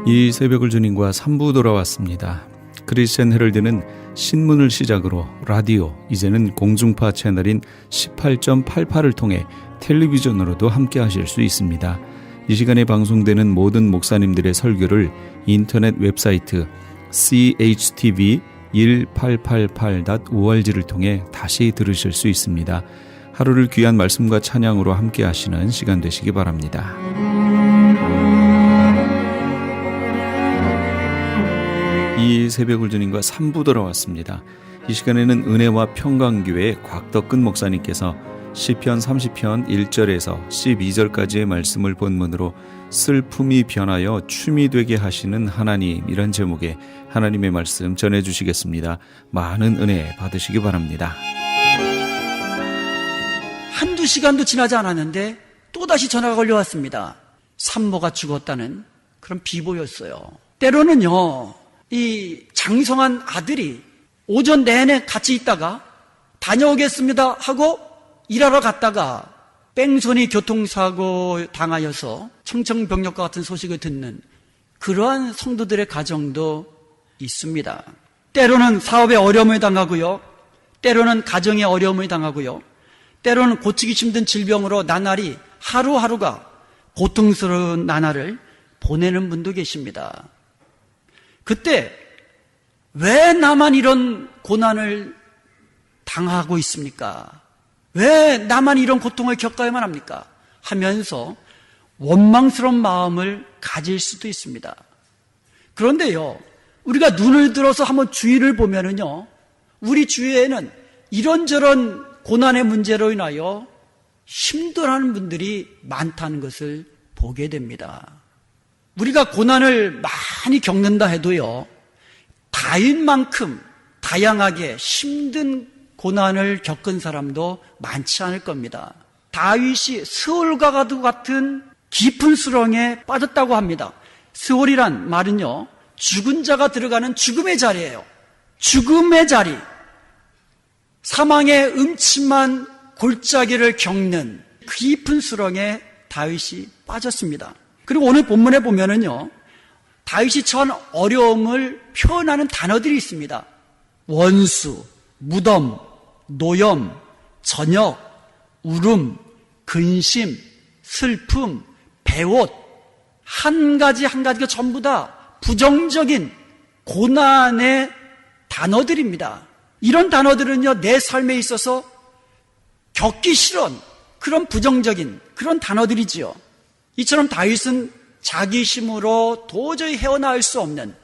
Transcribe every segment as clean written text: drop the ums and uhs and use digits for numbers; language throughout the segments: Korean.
이 새벽을 주님과 3부 돌아왔습니다. 크리스천 헤럴드는 신문을 시작으로 라디오, 이제는 공중파 채널인 18.88을 통해 텔레비전으로도 함께 하실 수 있습니다. 이 시간에 방송되는 모든 목사님들의 설교를 인터넷 웹사이트 chtv1888.org를 통해 다시 들으실 수 있습니다. 하루를 귀한 말씀과 찬양으로 함께 하시는 시간 되시기 바랍니다. 이 새벽을 주님과 3부 돌아왔습니다. 이 시간에는 은혜와 평강교회 곽덕근 목사님께서 시편 30편 1절에서 12절까지의 말씀을 본문으로 슬픔이 변하여 춤이 되게 하시는 하나님, 이런 제목의 하나님의 말씀 전해주시겠습니다. 많은 은혜 받으시기 바랍니다. 한두 시간도 지나지 않았는데 또다시 전화가 걸려왔습니다. 산모가 죽었다는 그런 비보였어요. 때로는요, 이 장성한 아들이 오전 내내 같이 있다가 다녀오겠습니다 하고 일하러 갔다가 뺑소니 교통사고 당하여서 청천벽력과 같은 소식을 듣는 그러한 성도들의 가정도 있습니다. 때로는 사업에 어려움을 당하고요, 때로는 가정에 어려움을 당하고요, 때로는 고치기 힘든 질병으로 나날이 하루하루가 고통스러운 나날을 보내는 분도 계십니다. 그때 왜 나만 이런 고난을 당하고 있습니까? 왜 나만 이런 고통을 겪어야만 합니까? 하면서 원망스러운 마음을 가질 수도 있습니다. 그런데요, 우리가 눈을 들어서 한번 주위를 보면은요, 우리 주위에는 이런저런 고난의 문제로 인하여 힘들어하는 분들이 많다는 것을 보게 됩니다. 우리가 고난을 많이 겪는다 해도요, 다윗만큼 다양하게 힘든 고난을 겪은 사람도 많지 않을 겁니다. 다윗이 스올과 같은 깊은 수렁에 빠졌다고 합니다. 스올이란 말은요, 죽은 자가 들어가는 죽음의 자리예요. 죽음의 자리, 사망의 음침한 골짜기를 겪는 깊은 수렁에 다윗이 빠졌습니다. 그리고 오늘 본문에 보면은요, 다윗이 처한 어려움을 표현하는 단어들이 있습니다. 원수, 무덤, 노염, 저녁, 울음, 근심, 슬픔, 배옷, 한 가지 한 가지가 전부 다 부정적인 고난의 단어들입니다. 이런 단어들은요, 내 삶에 있어서 겪기 싫은 그런 부정적인 그런 단어들이지요. 이처럼 다윗은 자기 힘으로 도저히 헤어나올 수 없는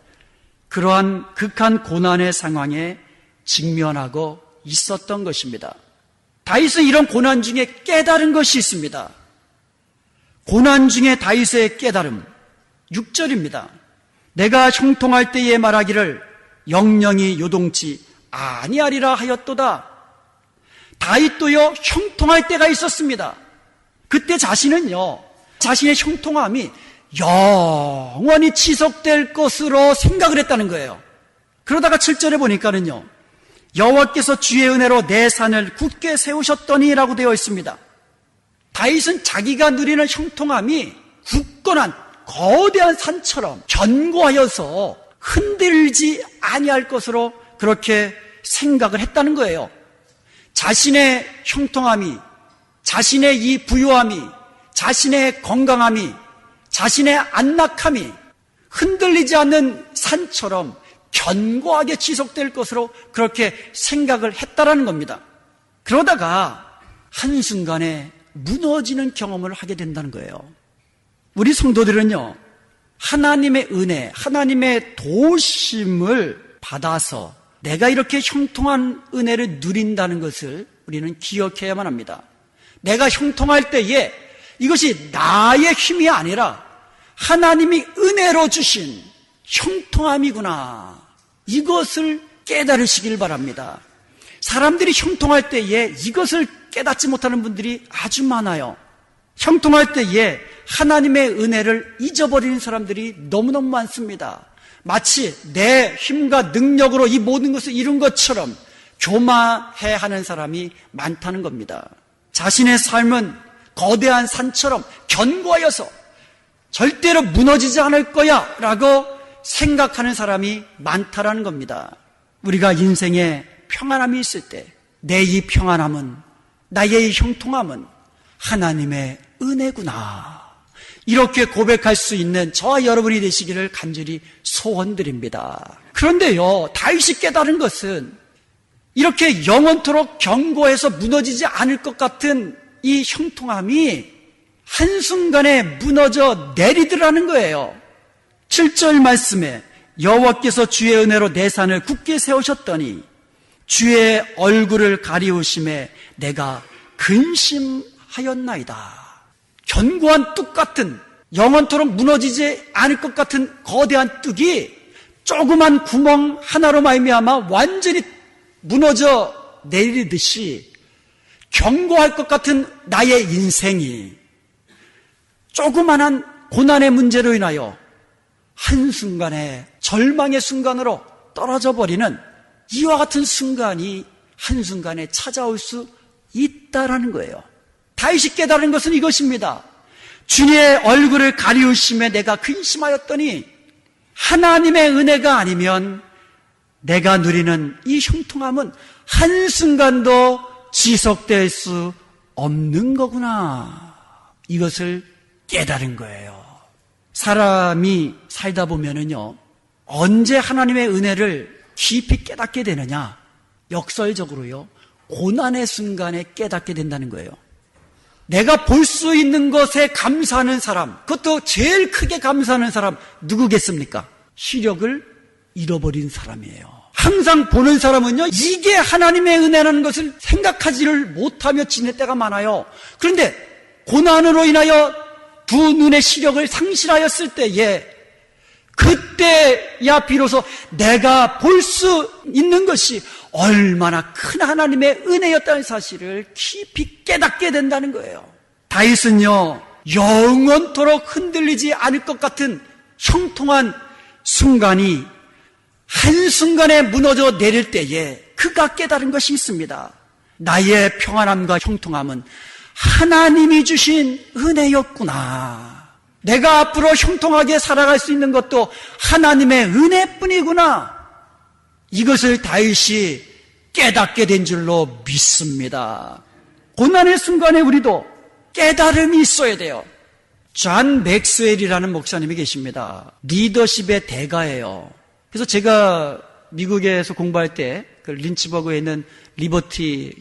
그러한 극한 고난의 상황에 직면하고 있었던 것입니다. 다윗은 이런 고난 중에 깨달은 것이 있습니다. 고난 중에 다윗의 깨달음, 6절입니다. 내가 형통할 때에 말하기를 영영이 요동치 아니하리라 하였도다. 다윗도요, 형통할 때가 있었습니다. 그때 자신은요, 자신의 형통함이 영원히 지속될 것으로 생각을 했다는 거예요. 그러다가 7절에 보니까는요, 여호와께서 주의 은혜로 내 산을 굳게 세우셨더니 라고 되어 있습니다. 다윗은 자기가 누리는 형통함이 굳건한 거대한 산처럼 견고하여서 흔들지 아니할 것으로 그렇게 생각을 했다는 거예요. 자신의 형통함이, 자신의 이 부유함이, 자신의 건강함이, 자신의 안락함이 흔들리지 않는 산처럼 견고하게 지속될 것으로 그렇게 생각을 했다라는 겁니다. 그러다가 한순간에 무너지는 경험을 하게 된다는 거예요. 우리 성도들은요, 하나님의 은혜, 하나님의 도우심을 받아서 내가 이렇게 형통한 은혜를 누린다는 것을 우리는 기억해야만 합니다. 내가 형통할 때에 이것이 나의 힘이 아니라 하나님이 은혜로 주신 형통함이구나, 이것을 깨달으시길 바랍니다. 사람들이 형통할 때에 이것을 깨닫지 못하는 분들이 아주 많아요. 형통할 때에 하나님의 은혜를 잊어버리는 사람들이 너무너무 많습니다. 마치 내 힘과 능력으로 이 모든 것을 이룬 것처럼 교마해하는 사람이 많다는 겁니다. 자신의 삶은 거대한 산처럼 견고하여서 절대로 무너지지 않을 거야 라고 생각하는 사람이 많다라는 겁니다. 우리가 인생에 평안함이 있을 때 내 이 평안함은, 나의 이 형통함은 하나님의 은혜구나, 이렇게 고백할 수 있는 저와 여러분이 되시기를 간절히 소원드립니다. 그런데요, 다윗이 깨달은 것은 이렇게 영원토록 견고해서 무너지지 않을 것 같은 이 형통함이 한순간에 무너져 내리더라는 거예요. 7절 말씀에 여호와께서 주의 은혜로 내 산을 굳게 세우셨더니 주의 얼굴을 가리우심에 내가 근심하였나이다. 견고한 뚝 같은, 영원토록 무너지지 않을 것 같은 거대한 뚝이 조그만 구멍 하나로 말미암아 완전히 무너져 내리듯이 견고할 것 같은 나의 인생이 조그만한 고난의 문제로 인하여 한순간에 절망의 순간으로 떨어져 버리는 이와 같은 순간이 한순간에 찾아올 수 있다라는 거예요. 다윗이 깨달은 것은 이것입니다. 주님의 얼굴을 가리우심에 내가 근심하였더니 하나님의 은혜가 아니면 내가 누리는 이 형통함은 한순간도 지속될 수 없는 거구나, 이것을 깨달은 거예요. 사람이 살다 보면은요, 언제 하나님의 은혜를 깊이 깨닫게 되느냐? 역설적으로요, 고난의 순간에 깨닫게 된다는 거예요. 내가 볼 수 있는 것에 감사하는 사람, 그것도 제일 크게 감사하는 사람 누구겠습니까? 시력을 잃어버린 사람이에요. 항상 보는 사람은요, 이게 하나님의 은혜라는 것을 생각하지를 못하며 지낼 때가 많아요. 그런데 고난으로 인하여 두 눈의 시력을 상실하였을 때에, 그때야 비로소 내가 볼 수 있는 것이 얼마나 큰 하나님의 은혜였다는 사실을 깊이 깨닫게 된다는 거예요. 다윗은요, 영원토록 흔들리지 않을 것 같은 형통한 순간이 한순간에 무너져 내릴 때에 그가 깨달은 것이 있습니다. 나의 평안함과 형통함은 하나님이 주신 은혜였구나. 내가 앞으로 형통하게 살아갈 수 있는 것도 하나님의 은혜뿐이구나. 이것을 다윗이 깨닫게 된 줄로 믿습니다. 고난의 순간에 우리도 깨달음이 있어야 돼요. 존 맥스웰이라는 목사님이 계십니다. 리더십의 대가예요. 그래서 제가 미국에서 공부할 때, 그 린츠버그에 있는 리버티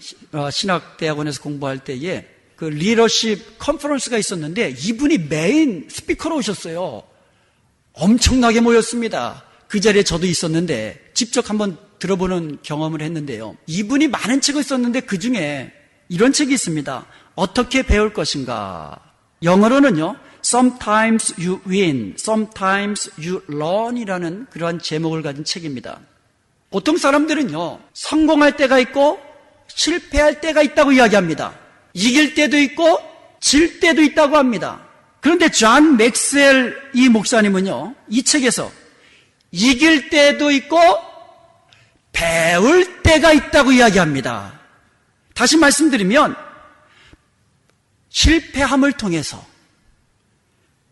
신학대학원에서 공부할 때에 그 리더십 컨퍼런스가 있었는데 이분이 메인 스피커로 오셨어요. 엄청나게 모였습니다. 그 자리에 저도 있었는데 직접 한번 들어보는 경험을 했는데요. 이분이 많은 책을 썼는데 그 중에 이런 책이 있습니다. 어떻게 배울 것인가. 영어로는요, Sometimes you win, sometimes you learn 이라는 그러한 제목을 가진 책입니다. 보통 사람들은요, 성공할 때가 있고 실패할 때가 있다고 이야기합니다. 이길 때도 있고 질 때도 있다고 합니다. 그런데 존 맥스웰 이 목사님은요, 이 책에서 이길 때도 있고 배울 때가 있다고 이야기합니다. 다시 말씀드리면 실패함을 통해서,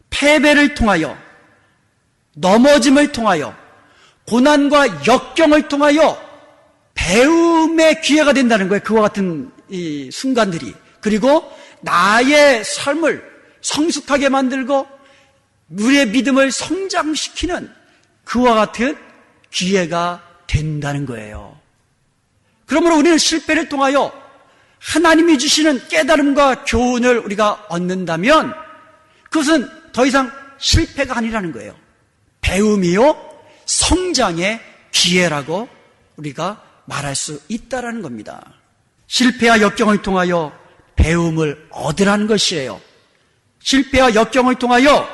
패배를 통하여, 넘어짐을 통하여, 고난과 역경을 통하여 배움의 기회가 된다는 거예요. 그와 같은 이 순간들이. 그리고 나의 삶을 성숙하게 만들고 우리의 믿음을 성장시키는 그와 같은 기회가 된다는 거예요. 그러므로 우리는 실패를 통하여 하나님이 주시는 깨달음과 교훈을 우리가 얻는다면 그것은 더 이상 실패가 아니라는 거예요. 배움이요, 성장의 기회라고 우리가 말할 수 있다라는 겁니다. 실패와 역경을 통하여 배움을 얻으라는 것이에요. 실패와 역경을 통하여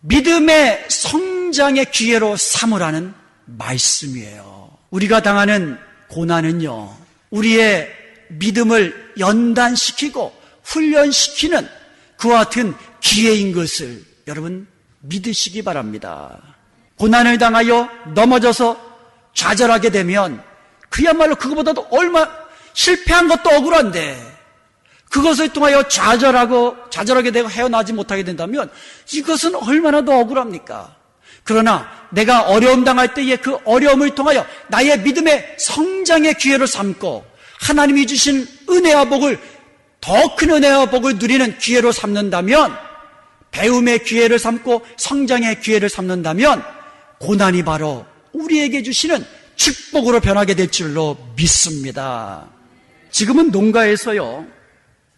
믿음의 성장의 기회로 삼으라는 말씀이에요. 우리가 당하는 고난은요, 우리의 믿음을 연단시키고 훈련시키는 그와 같은 기회인 것을 여러분 믿으시기 바랍니다. 고난을 당하여 넘어져서 좌절하게 되면 그야말로 그거보다도 실패한 것도 억울한데 그것을 통하여 좌절하게 되고 헤어나지 못하게 된다면 이것은 얼마나 더 억울합니까? 그러나 내가 어려움 당할 때에 그 어려움을 통하여 나의 믿음의 성장의 기회로 삼고 하나님이 주신 은혜와 복을 더 큰 은혜와 복을 누리는 기회로 삼는다면, 배움의 기회를 삼고 성장의 기회를 삼는다면 고난이 바로 우리에게 주시는 축복으로 변하게 될 줄로 믿습니다. 지금은 농가에서요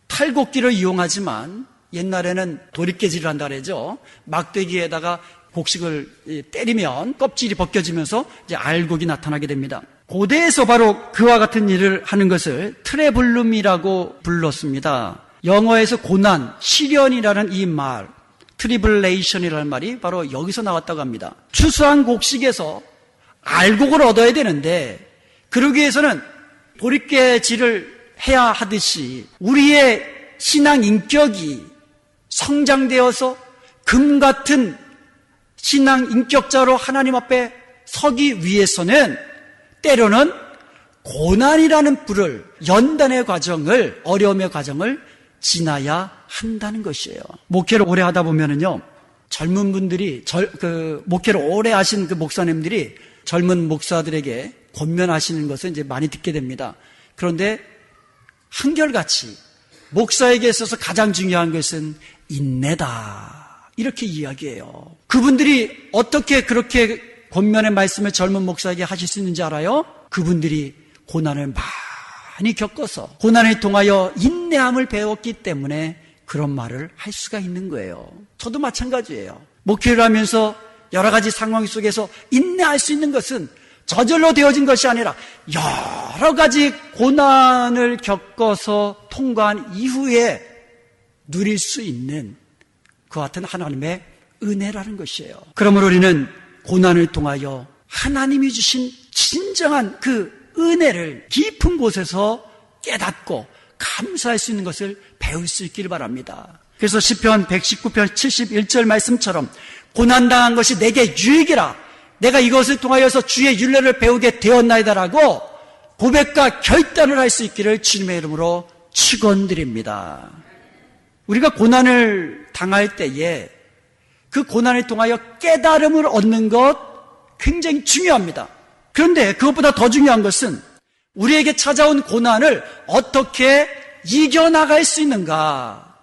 탈곡기를 이용하지만 옛날에는 도립개질을 한다 그러죠. 막대기에다가 곡식을 때리면 껍질이 벗겨지면서 이제 알곡이 나타나게 됩니다. 고대에서 바로 그와 같은 일을 하는 것을 트레블룸이라고 불렀습니다. 영어에서 고난, 시련이라는 이 말, 트리블레이션이라는 말이 바로 여기서 나왔다고 합니다. 추수한 곡식에서 알곡을 얻어야 되는데 그러기 위해서는 도립개질을 해야 하듯이 우리의 신앙 인격이 성장되어서 금 같은 신앙 인격자로 하나님 앞에 서기 위해서는 때로는 고난이라는 불을, 연단의 과정을, 어려움의 과정을 지나야 한다는 것이에요. 목회를 오래 하다 보면은요, 젊은 분들이, 목회를 오래 하신 그 목사님들이 젊은 목사들에게 권면하시는 것을 이제 많이 듣게 됩니다. 그런데 한결같이 목사에게 있어서 가장 중요한 것은 인내다, 이렇게 이야기해요. 그분들이 어떻게 그렇게 권면의 말씀을 젊은 목사에게 하실 수 있는지 알아요? 그분들이 고난을 많이 겪어서 고난을 통하여 인내함을 배웠기 때문에 그런 말을 할 수가 있는 거예요. 저도 마찬가지예요. 목회를 하면서 여러 가지 상황 속에서 인내할 수 있는 것은 저절로 되어진 것이 아니라 여러 가지 고난을 겪어서 통과한 이후에 누릴 수 있는 그 같은 하나님의 은혜라는 것이에요. 그러므로 우리는 고난을 통하여 하나님이 주신 진정한 그 은혜를 깊은 곳에서 깨닫고 감사할 수 있는 것을 배울 수 있기를 바랍니다. 그래서 시편 119편 71절 말씀처럼 고난당한 것이 내게 유익이라, 내가 이것을 통하여서 주의 율례를 배우게 되었나이다라고 고백과 결단을 할 수 있기를 주님의 이름으로 축원드립니다. 우리가 고난을 당할 때에 그 고난을 통하여 깨달음을 얻는 것 굉장히 중요합니다. 그런데 그것보다 더 중요한 것은 우리에게 찾아온 고난을 어떻게 이겨나갈 수 있는가,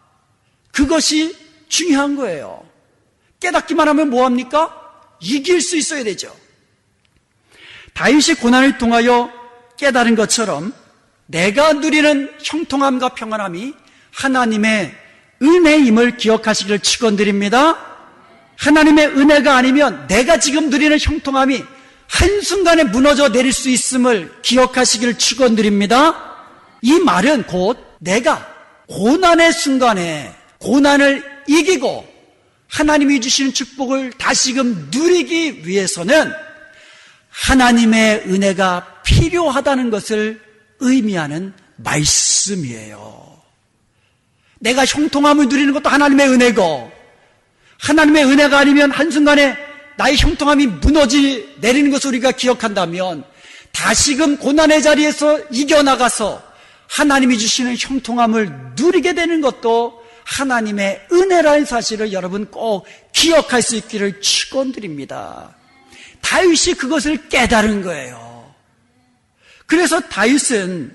그것이 중요한 거예요. 깨닫기만 하면 뭐합니까? 이길 수 있어야 되죠. 다윗이 고난을 통하여 깨달은 것처럼 내가 누리는 형통함과 평안함이 하나님의 은혜임을 기억하시기를 축원드립니다. 하나님의 은혜가 아니면 내가 지금 누리는 형통함이 한순간에 무너져 내릴 수 있음을 기억하시기를 축원드립니다. 이 말은 곧 내가 고난의 순간에 고난을 이기고 하나님이 주시는 축복을 다시금 누리기 위해서는 하나님의 은혜가 필요하다는 것을 의미하는 말씀이에요. 내가 형통함을 누리는 것도 하나님의 은혜고, 하나님의 은혜가 아니면 한순간에 나의 형통함이 무너지 내리는 것을 우리가 기억한다면 다시금 고난의 자리에서 이겨나가서 하나님이 주시는 형통함을 누리게 되는 것도 하나님의 은혜라는 사실을 여러분 꼭 기억할 수 있기를 축원드립니다. 다윗이 그것을 깨달은 거예요. 그래서 다윗은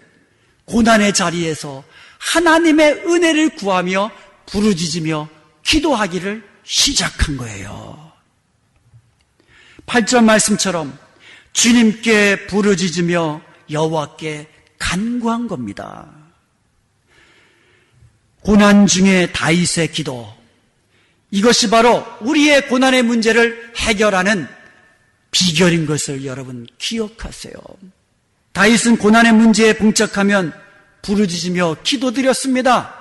고난의 자리에서 하나님의 은혜를 구하며 부르짖으며 기도하기를 시작한 거예요. 8절 말씀처럼 주님께 부르짖으며 여호와께 간구한 겁니다. 고난 중에 다윗의 기도, 이것이 바로 우리의 고난의 문제를 해결하는 비결인 것을 여러분 기억하세요. 다윗은 고난의 문제에 봉착하면 부르짖으며 기도드렸습니다.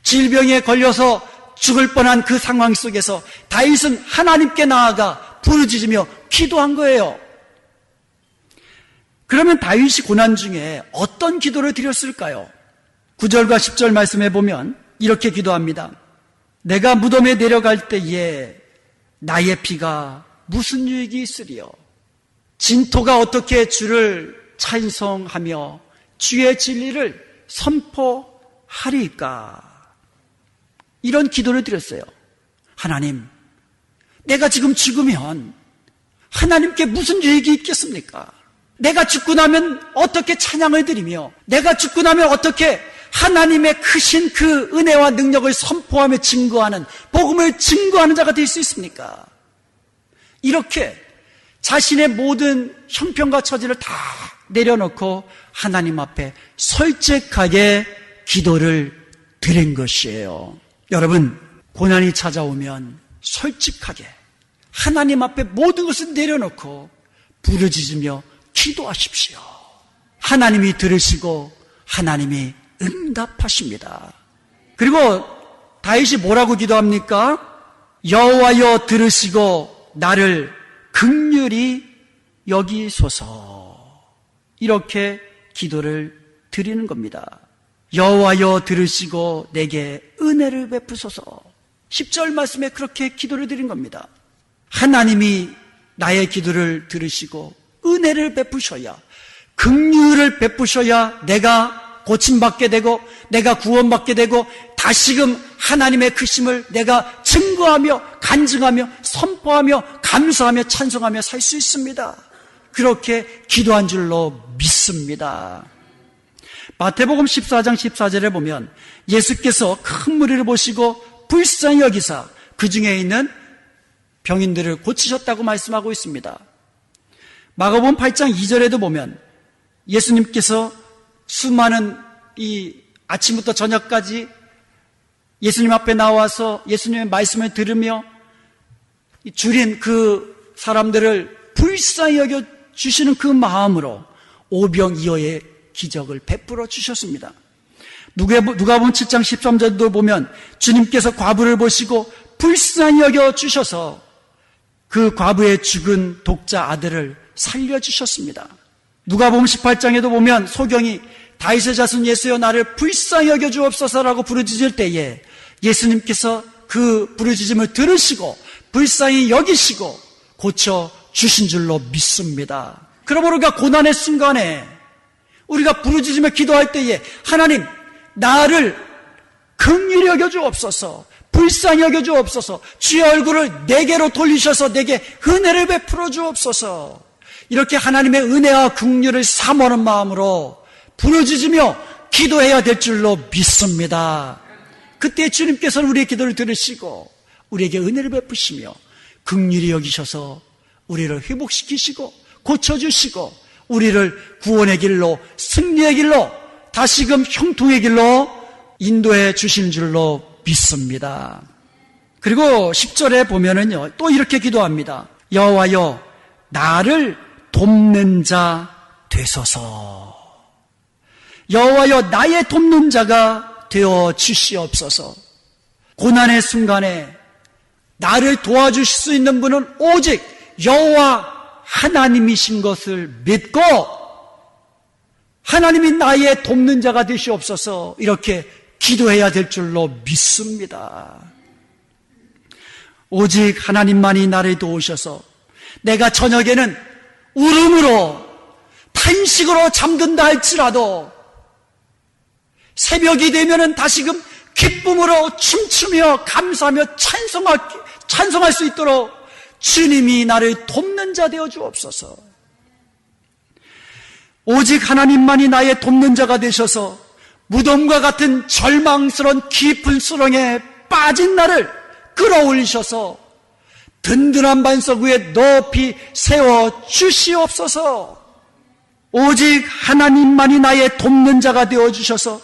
질병에 걸려서 죽을 뻔한 그 상황 속에서 다윗은 하나님께 나아가 부르짖으며 기도한 거예요. 그러면 다윗이 고난 중에 어떤 기도를 드렸을까요? 9절과 10절 말씀해 보면 이렇게 기도합니다. 내가 무덤에 내려갈 때에 나의 피가 무슨 유익이 있으리요? 진토가 어떻게 주를 찬송하며 주의 진리를 하리까? 이런 기도를 드렸어요. 하나님, 내가 지금 죽으면 하나님께 무슨 유익이 있겠습니까? 내가 죽고 나면 어떻게 찬양을 드리며, 내가 죽고 나면 어떻게 하나님의 크신 그 은혜와 능력을 선포하며 증거하는, 복음을 증거하는 자가 될 수 있습니까? 이렇게 자신의 모든 형편과 처지를 다 내려놓고 하나님 앞에 솔직하게 기도를 드린 것이에요. 여러분, 고난이 찾아오면 솔직하게 하나님 앞에 모든 것을 내려놓고 부르짖으며 기도하십시오. 하나님이 들으시고 하나님이 응답하십니다. 그리고 다윗이 뭐라고 기도합니까? 여호와여 들으시고 나를 긍휼히 여기소서. 이렇게 기도를 드리는 겁니다. 여호와여 들으시고 내게 은혜를 베푸소서. 10절 말씀에 그렇게 기도를 드린 겁니다. 하나님이 나의 기도를 들으시고 은혜를 베푸셔야, 긍휼을 베푸셔야 내가 고침받게 되고 내가 구원받게 되고 다시금 하나님의 크심을 내가 증거하며 간증하며 선포하며 감사하며 찬송하며 살 수 있습니다. 그렇게 기도한 줄로 믿습니다. 마태복음 14장 14절에 보면 예수께서 큰 무리를 보시고 불쌍히 여기사 그 중에 있는 병인들을 고치셨다고 말씀하고 있습니다. 마가복음 8장 2절에도 보면 예수님께서 수많은 이 아침부터 저녁까지 예수님 앞에 나와서 예수님의 말씀을 들으며 줄인 그 사람들을 불쌍히 여겨 주시는 그 마음으로 오병이어의 기적을 베풀어 주셨습니다. 누가복음 7장 13절도 보면 주님께서 과부를 보시고 불쌍히 여겨 주셔서 그 과부의 죽은 독자 아들을 살려주셨습니다. 누가복음 18장에도 보면 소경이 다윗의 자손 예수여 나를 불쌍히 여겨 주옵소서라고 부르짖을 때에 예수님께서 그 부르짖음을 들으시고 불쌍히 여기시고 고쳐 주신 줄로 믿습니다. 그러므로 우리가 고난의 순간에 우리가 부르짖으며 기도할 때에 하나님 나를 긍휼히 여겨 주옵소서, 불쌍히 여겨 주옵소서, 주의 얼굴을 내게로 돌리셔서 내게 은혜를 베풀어 주옵소서, 이렇게 하나님의 은혜와 긍휼을 사모하는 마음으로 부르짖으며 기도해야 될 줄로 믿습니다. 그때 주님께서는 우리의 기도를 들으시고 우리에게 은혜를 베푸시며 긍휼히 여기셔서 우리를 회복시키시고 고쳐주시고 우리를 구원의 길로, 승리의 길로, 다시금 형통의 길로 인도해 주시는 줄로 믿습니다. 그리고 10절에 보면은요, 또 이렇게 기도합니다. 여호와여 나를 돕는 자 되소서. 여호와여 나의 돕는 자가 되어 주시옵소서. 고난의 순간에 나를 도와주실 수 있는 분은 오직 여호와 하나님이신 것을 믿고 하나님이 나의 돕는 자가 되시옵소서, 이렇게 기도해야 될 줄로 믿습니다. 오직 하나님만이 나를 도우셔서 내가 저녁에는 울음으로 탄식으로 잠든다 할지라도 새벽이 되면은 다시금 기쁨으로 춤추며 감사하며 찬송할 수 있도록 주님이 나를 돕는 자 되어 주옵소서. 오직 하나님만이 나의 돕는 자가 되셔서 무덤과 같은 절망스러운 깊은 수렁에 빠진 나를 끌어올리셔서 든든한 반석 위에 높이 세워 주시옵소서. 오직 하나님만이 나의 돕는 자가 되어 주셔서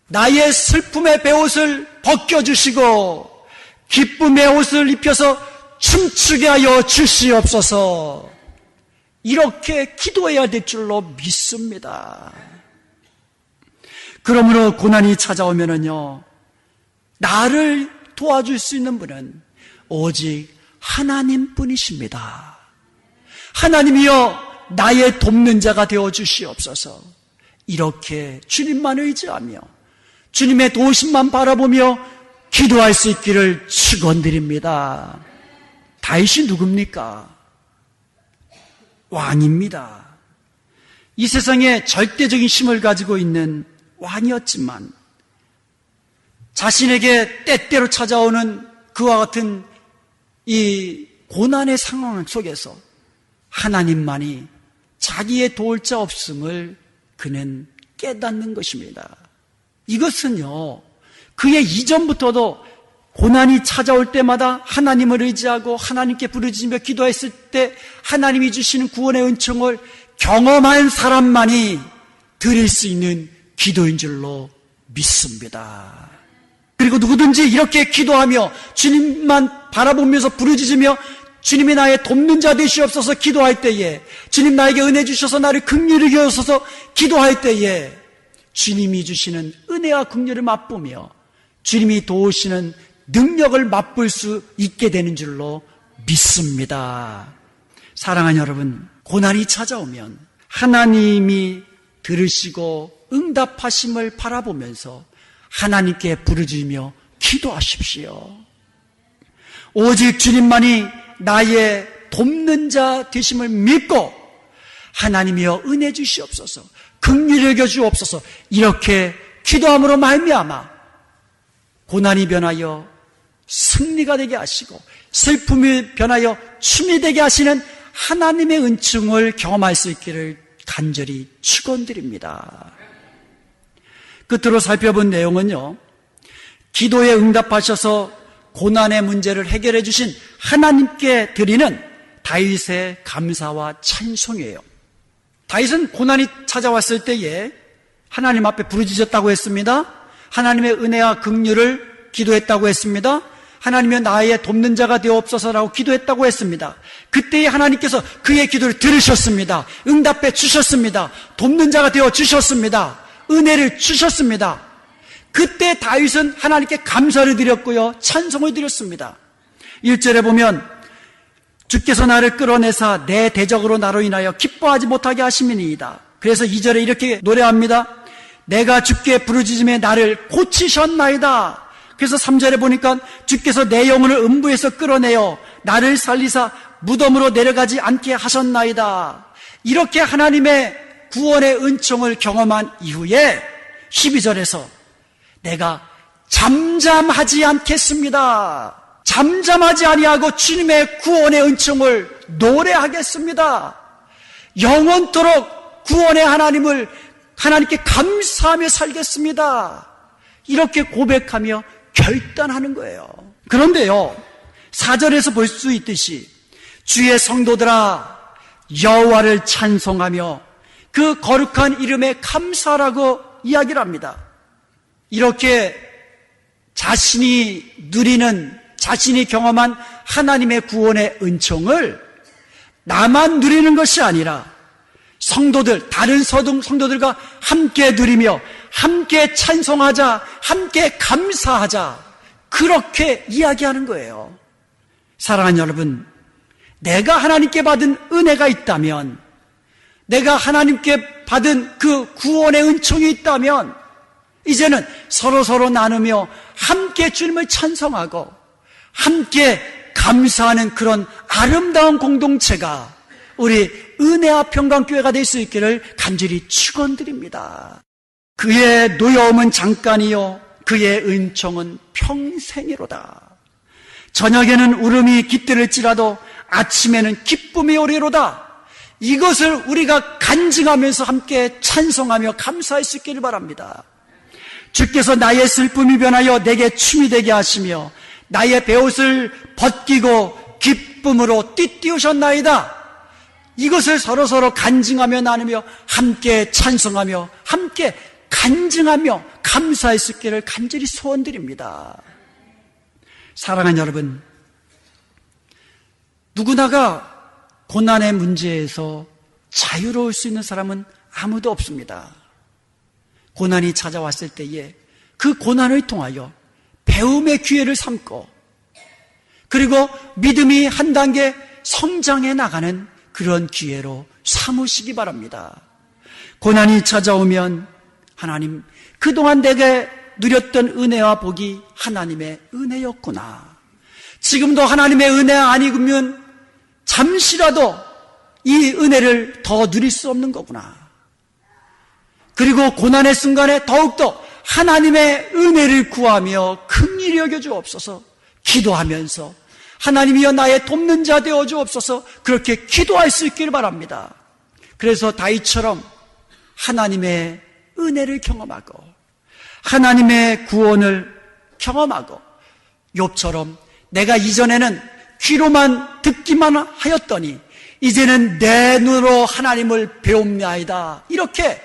나의 슬픔의 베옷을 벗겨주시고 기쁨의 옷을 입혀서 춤추게 하여 주시옵소서. 이렇게 기도해야 될 줄로 믿습니다. 그러므로 고난이 찾아오면은요, 나를 도와줄 수 있는 분은 오직 하나님뿐이십니다. 하나님이여 나의 돕는 자가 되어 주시옵소서. 이렇게 주님만 의지하며 주님의 도우심만 바라보며 기도할 수 있기를 축원드립니다. 다윗이 누굽니까? 왕입니다. 이 세상에 절대적인 힘을 가지고 있는 왕이었지만 자신에게 때때로 찾아오는 그와 같은 이 고난의 상황 속에서 하나님만이 자기의 도울 자 없음을 그는 깨닫는 것입니다. 이것은요, 그의 이전부터도 고난이 찾아올 때마다 하나님을 의지하고 하나님께 부르짖으며 기도했을 때 하나님이 주시는 구원의 은총을 경험한 사람만이 드릴 수 있는 기도인 줄로 믿습니다. 그리고 누구든지 이렇게 기도하며 주님만 바라보면서 부르짖으며 주님이 나의 돕는 자 되시옵소서 기도할 때에, 주님 나에게 은혜 주셔서 나를 긍휼히 여기소서 기도할 때에 주님이 주시는 은혜와 긍휼을 맛보며 주님이 도우시는 능력을 맛볼 수 있게 되는 줄로 믿습니다. 사랑하는 여러분, 고난이 찾아오면 하나님이 들으시고 응답하심을 바라보면서 하나님께 부르짖으며 기도하십시오. 오직 주님만이 나의 돕는 자 되심을 믿고 하나님이여 은혜 주시옵소서, 긍휼히 여겨 주옵소서, 이렇게 기도함으로 말미암아 고난이 변하여 승리가 되게 하시고 슬픔이 변하여 춤이 되게 하시는 하나님의 은총을 경험할 수 있기를 간절히 축원드립니다. 끝으로 살펴본 내용은요, 기도에 응답하셔서 고난의 문제를 해결해 주신 하나님께 드리는 다윗의 감사와 찬송이에요. 다윗은 고난이 찾아왔을 때에 하나님 앞에 부르짖었다고 했습니다. 하나님의 은혜와 긍휼을 기도했다고 했습니다. 하나님이여 나의 돕는 자가 되옵소서라고 기도했다고 했습니다. 그때에 하나님께서 그의 기도를 들으셨습니다. 응답해 주셨습니다. 돕는 자가 되어 주셨습니다. 은혜를 주셨습니다. 그때 다윗은 하나님께 감사를 드렸고요, 찬송을 드렸습니다. 1절에 보면 주께서 나를 끌어내사 내 대적으로 나로 인하여 기뻐하지 못하게 하심이니이다. 그래서 2절에 이렇게 노래합니다. 내가 주께 부르짖음에 나를 고치셨나이다. 그래서 3절에 보니까 주께서 내 영혼을 음부에서 끌어내어 나를 살리사 무덤으로 내려가지 않게 하셨나이다. 이렇게 하나님의 구원의 은총을 경험한 이후에 12절에서 내가 잠잠하지 않겠습니다. 잠잠하지 아니하고 주님의 구원의 은총을 노래하겠습니다. 영원토록 구원의 하나님을 하나님께 감사하며 살겠습니다. 이렇게 고백하며 결단하는 거예요. 그런데요, 4절에서 볼 수 있듯이 주의 성도들아 여호와를 찬송하며 그 거룩한 이름에 감사라고 이야기를 합니다. 이렇게 자신이 누리는, 자신이 경험한 하나님의 구원의 은총을 나만 누리는 것이 아니라 성도들, 다른 성도들과 함께 누리며 함께 찬송하자, 함께 감사하자, 그렇게 이야기하는 거예요. 사랑하는 여러분, 내가 하나님께 받은 은혜가 있다면, 내가 하나님께 받은 그 구원의 은총이 있다면 이제는 서로 나누며 함께 주님을 찬송하고 함께 감사하는 그런 아름다운 공동체가 우리 은혜와 평강교회가 될 수 있기를 간절히 축원드립니다. 그의 노여움은 잠깐이요 그의 은총은 평생이로다. 저녁에는 울음이 깃들을지라도 아침에는 기쁨이 오리로다. 이것을 우리가 간증하면서 함께 찬송하며 감사할 수 있기를 바랍니다. 주께서 나의 슬픔이 변하여 내게 춤이 되게 하시며 나의 베옷을 벗기고 기쁨으로 띠띠우셨나이다. 이것을 서로 간증하며 나누며 함께 찬송하며 함께 간증하며 감사할 수 있기를 간절히 소원드립니다. 사랑하는 여러분, 누구나가 고난의 문제에서 자유로울 수 있는 사람은 아무도 없습니다. 고난이 찾아왔을 때에 그 고난을 통하여 배움의 기회를 삼고 그리고 믿음이 한 단계 성장해 나가는 그런 기회로 삼으시기 바랍니다. 고난이 찾아오면 하나님, 그동안 내게 누렸던 은혜와 복이 하나님의 은혜였구나. 지금도 하나님의 은혜 아니면 잠시라도 이 은혜를 더 누릴 수 없는 거구나. 그리고 고난의 순간에 더욱더 하나님의 은혜를 구하며 긍휼히 여겨 주옵소서 기도하면서 하나님이여 나의 돕는 자 되어 주옵소서 그렇게 기도할 수 있기를 바랍니다. 그래서 다윗처럼 하나님의 은혜를 경험하고 하나님의 구원을 경험하고 욥처럼 내가 이전에는 귀로만 듣기만 하였더니 이제는 내 눈으로 하나님을 배웁나이다. 이렇게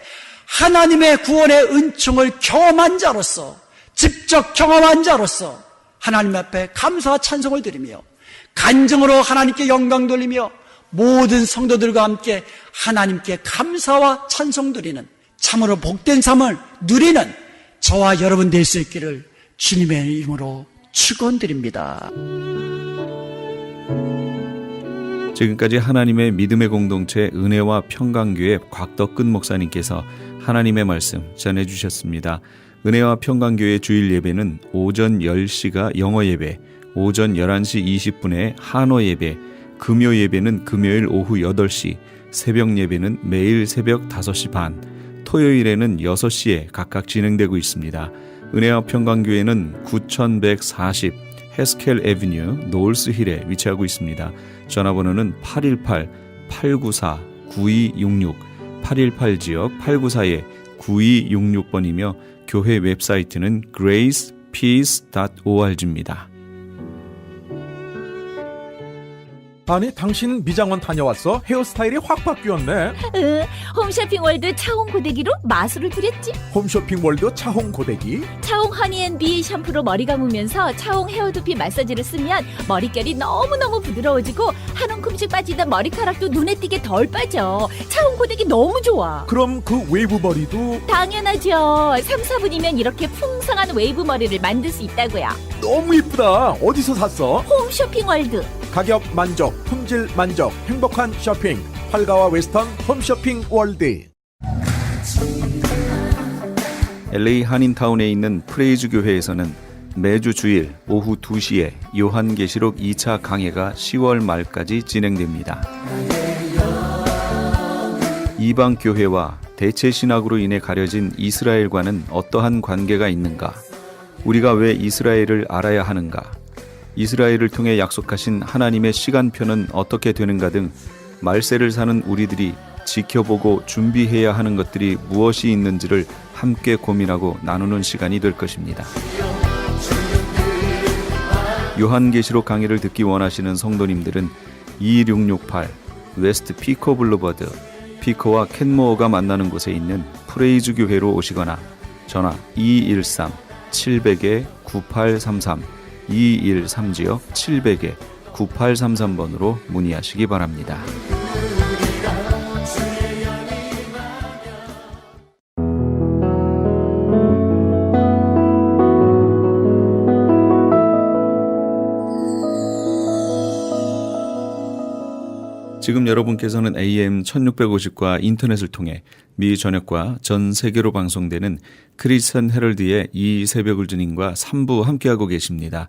하나님의 구원의 은총을 경험한 자로서 직접 경험한 자로서 하나님 앞에 감사와 찬송을 드리며 간증으로 하나님께 영광 돌리며 모든 성도들과 함께 하나님께 감사와 찬송 드리는 참으로 복된 삶을 누리는 저와 여러분 될 수 있기를 주님의 이름으로 축원드립니다. 지금까지 하나님의 믿음의 공동체 은혜와 평강교회 곽덕근 목사님께서 하나님의 말씀 전해주셨습니다. 은혜와 평강교회 주일 예배는 오전 10시가 영어 예배, 오전 11시 20분에 한어 예배, 금요 예배는 금요일 오후 8시, 새벽 예배는 매일 새벽 5시 반, 토요일에는 6시에 각각 진행되고 있습니다. 은혜와 평강교회는 9140 헤스켈 애비뉴 노울스힐에 위치하고 있습니다. 전화번호는 818-894-9266 818 지역 894-9266번이며 교회 웹사이트는 gracepeace.org입니다. 아니 당신 미장원 다녀왔어? 헤어스타일이 확 바뀌었네. 홈쇼핑 월드 차홍 고데기로 마술을 부렸지. 홈쇼핑 월드 차홍 고데기. 차홍 허니앤비 샴푸로 머리 감으면서 차홍 헤어두피 마사지를 쓰면 머릿결이 너무너무 부드러워지고 한 움큼씩 빠지던 머리카락도 눈에 띄게 덜 빠져. 차홍 고데기 너무 좋아. 그럼 그 웨이브 머리도 당연하죠. 3-4분이면 이렇게 풍성한 웨이브 머리를 만들 수 있다고요. 너무 이쁘다. 어디서 샀어? 홈쇼핑 월드. 가격 만족, 품질 만족, 행복한 쇼핑. 활가와 웨스턴 홈쇼핑 월드. LA 한인타운에 있는 프레이즈 교회에서는 매주 주일 오후 2시에 요한계시록 2차 강해가 10월 말까지 진행됩니다. 이방 교회와 대체 신학으로 인해 가려진 이스라엘과는 어떠한 관계가 있는가? 우리가 왜 이스라엘을 알아야 하는가? 이스라엘을 통해 약속하신 하나님의 시간표는 어떻게 되는가 등 말세를 사는 우리들이 지켜보고 준비해야 하는 것들이 무엇이 있는지를 함께 고민하고 나누는 시간이 될 것입니다. 요한계시록 강의를 듣기 원하시는 성도님들은 22668 웨스트 피코 블루버드 피코와 켄모어가 만나는 곳에 있는 프레이즈 교회로 오시거나 전화 213-700-9833 213지역 700-9833번으로 문의하시기 바랍니다. 지금 여러분께서는 AM 1650과 인터넷을 통해 미 전역과 전 세계로 방송되는 크리스천 헤럴드의 이 새벽을 주님과 3부 함께하고 계십니다.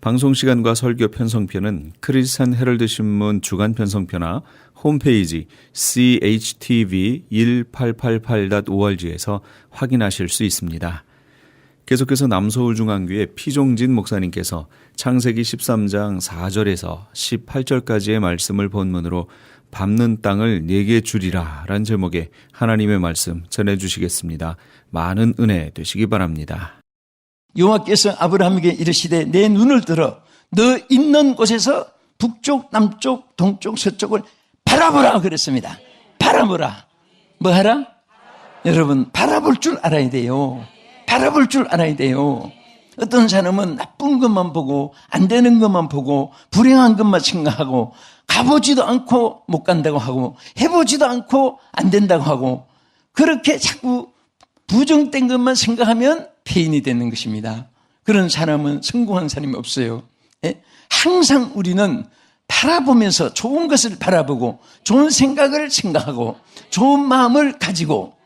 방송 시간과 설교 편성편은 크리스천 헤럴드 신문 주간 편성편화 홈페이지 chtv1888.org에서 확인하실 수 있습니다. 계속해서 남서울중앙교회 피종진 목사님께서 창세기 13장 4절에서 18절까지의 말씀을 본문으로 밟는 땅을 내게 주리라 라는 제목의 하나님의 말씀 전해주시겠습니다. 많은 은혜 되시기 바랍니다. 여호와께서 아브라함에게 이르시되 내 눈을 들어 너 있는 곳에서 북쪽, 남쪽, 동쪽, 서쪽을 바라보라 그랬습니다. 바라보라. 뭐 하라? 여러분 바라볼 줄 알아야 돼요. 바라볼 줄 알아야 돼요. 어떤 사람은 나쁜 것만 보고 안 되는 것만 보고 불행한 것만 생각하고 가보지도 않고 못 간다고 하고 해보지도 않고 안 된다고 하고 그렇게 자꾸 부정된 것만 생각하면 폐인이 되는 것입니다. 그런 사람은 성공한 사람이 없어요. 항상 우리는 바라보면서 좋은 것을 바라보고 좋은 생각을 생각하고 좋은 마음을 가지고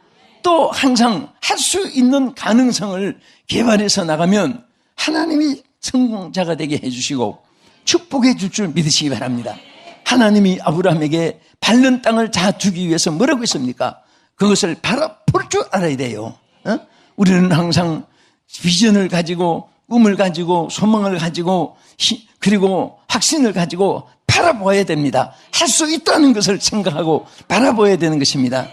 또 항상 할 수 있는 가능성을 개발해서 나가면 하나님이 성공자가 되게 해주시고 축복해 줄 줄 믿으시기 바랍니다. 하나님이 아브라함에게 밟는 땅을 다 주기 위해서 뭐라고 했습니까? 그것을 바라볼 줄 알아야 돼요. 우리는 항상 비전을 가지고 꿈을 가지고 소망을 가지고 그리고 확신을 가지고 바라보아야 됩니다. 할 수 있다는 것을 생각하고 바라보아야 되는 것입니다.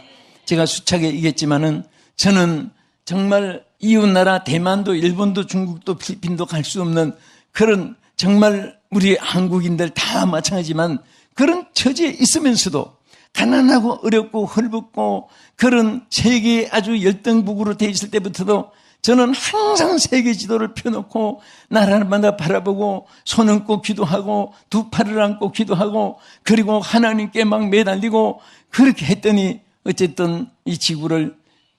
제가 수차게 얘기했지만은 저는 정말 이웃나라 대만도 일본도 중국도 필리핀도 갈 수 없는 그런 정말 우리 한국인들 다 마찬가지지만 그런 처지에 있으면서도 가난하고 어렵고 헐벗고 그런 세계에 아주 열등국으로 돼 있을 때부터도 저는 항상 세계 지도를 펴놓고 나라마다 바라보고 손 얹고 기도하고 두 팔을 안고 기도하고 그리고 하나님께 막 매달리고 그렇게 했더니 어쨌든 이 지구를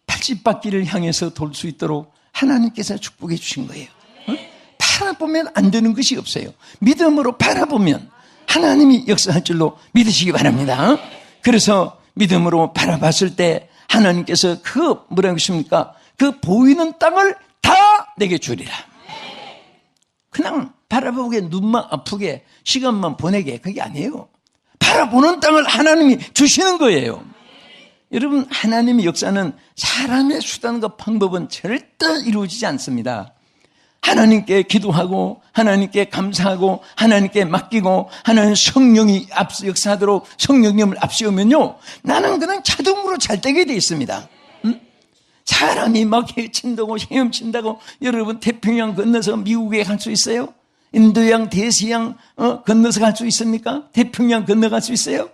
80바퀴를 향해서 돌 수 있도록 하나님께서 축복해 주신 거예요. 바라보면 안 되는 것이 없어요. 믿음으로 바라보면 하나님이 역사할 줄로 믿으시기 바랍니다. 그래서 믿음으로 바라봤을 때 하나님께서 그 뭐라고 하십니까? 그 보이는 땅을 다 내게 주리라. 그냥 바라보게 눈만 아프게 시간만 보내게 그게 아니에요. 바라보는 땅을 하나님이 주시는 거예요. 여러분 하나님의 역사는 사람의 수단과 방법은 절대 이루어지지 않습니다. 하나님께 기도하고 하나님께 감사하고 하나님께 맡기고 하나님 성령이 역사하도록 성령님을 앞세우면요 나는 그냥 자동으로 잘 되게 돼 있습니다. 사람이 막 헤친다고 헤엄친다고 여러분 태평양 건너서 미국에 갈 수 있어요? 인도양 대서양 건너서 갈 수 있습니까? 태평양 건너갈 수 있어요?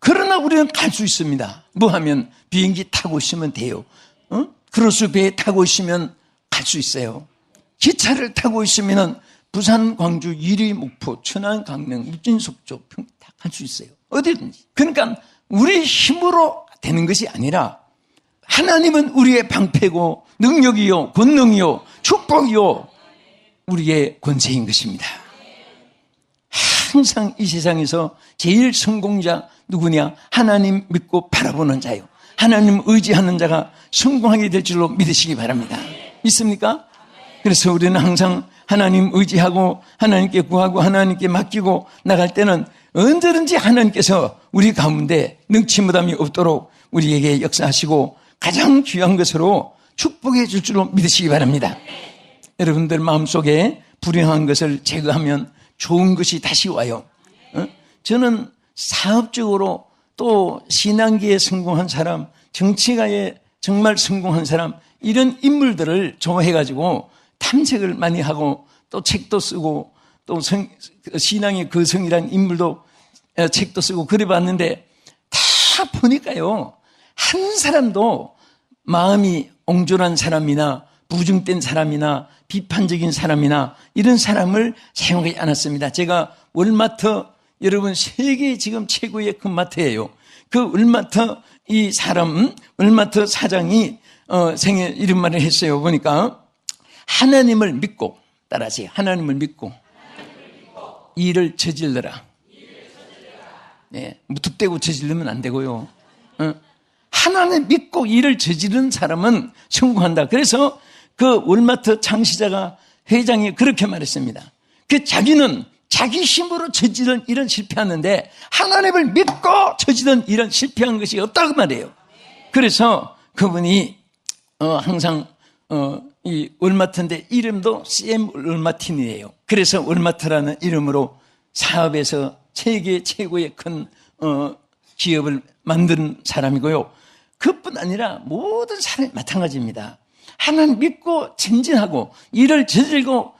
그러나 우리는 갈 수 있습니다. 뭐 하면 비행기 타고 있으면 돼요. 크루즈 배에 타고 있으면 갈 수 있어요. 기차를 타고 있으면 부산, 광주, 이리, 목포, 천안, 강릉, 울진, 속초, 평택 다 갈 수 있어요. 어디든지. 그러니까 우리 힘으로 되는 것이 아니라 하나님은 우리의 방패고 능력이요 권능이요 축복이요 우리의 권세인 것입니다. 항상 이 세상에서 제일 성공자 누구냐? 하나님 믿고 바라보는 자요. 하나님 의지하는 자가 성공하게 될 줄로 믿으시기 바랍니다. 믿습니까? 그래서 우리는 항상 하나님 의지하고 하나님께 구하고 하나님께 맡기고 나갈 때는 언제든지 하나님께서 우리 가운데 능치무담이 없도록 우리에게 역사하시고 가장 귀한 것으로 축복해 줄 줄로 믿으시기 바랍니다. 여러분들 마음속에 불행한 것을 제거하면 좋은 것이 다시 와요. 저는 사업적으로 또 신앙계에 성공한 사람, 정치가에 정말 성공한 사람 이런 인물들을 좋아해가지고 탐색을 많이 하고 또 책도 쓰고 또 신앙의 거성이라는 인물도 책도 쓰고 그래봤는데 다 보니까요. 한 사람도 마음이 옹졸한 사람이나 부정된 사람이나 비판적인 사람이나 이런 사람을 사용하지 않았습니다. 제가 월마트 여러분 세계 지금 최고의 큰 마트예요. 그 월마트 이 사람 월마트 사장이 생일 이런 말을 했어요. 보니까 하나님을 믿고 따라하세요. 하나님을 믿고 일을 저질러라. 네, 무턱대고 저지르면 안 되고요. 하나님 믿고 일을 저지른 사람은 성공한다. 그래서 그 월마트 창시자가 회장이 그렇게 말했습니다. 그 자기는 자기 힘으로 저지른 일은 실패하는데 하나님을 믿고 저지른 일은 실패한 것이 없다고 말해요. 그래서 그분이 항상 이 월마트인데 이름도 샘 월마틴이에요. 그래서 월마트라는 이름으로 사업에서 세계 최고의 큰 기업을 만든 사람이고요. 그뿐 아니라 모든 사람이 마찬가지입니다. 하나님 믿고 전진하고 일을 저질고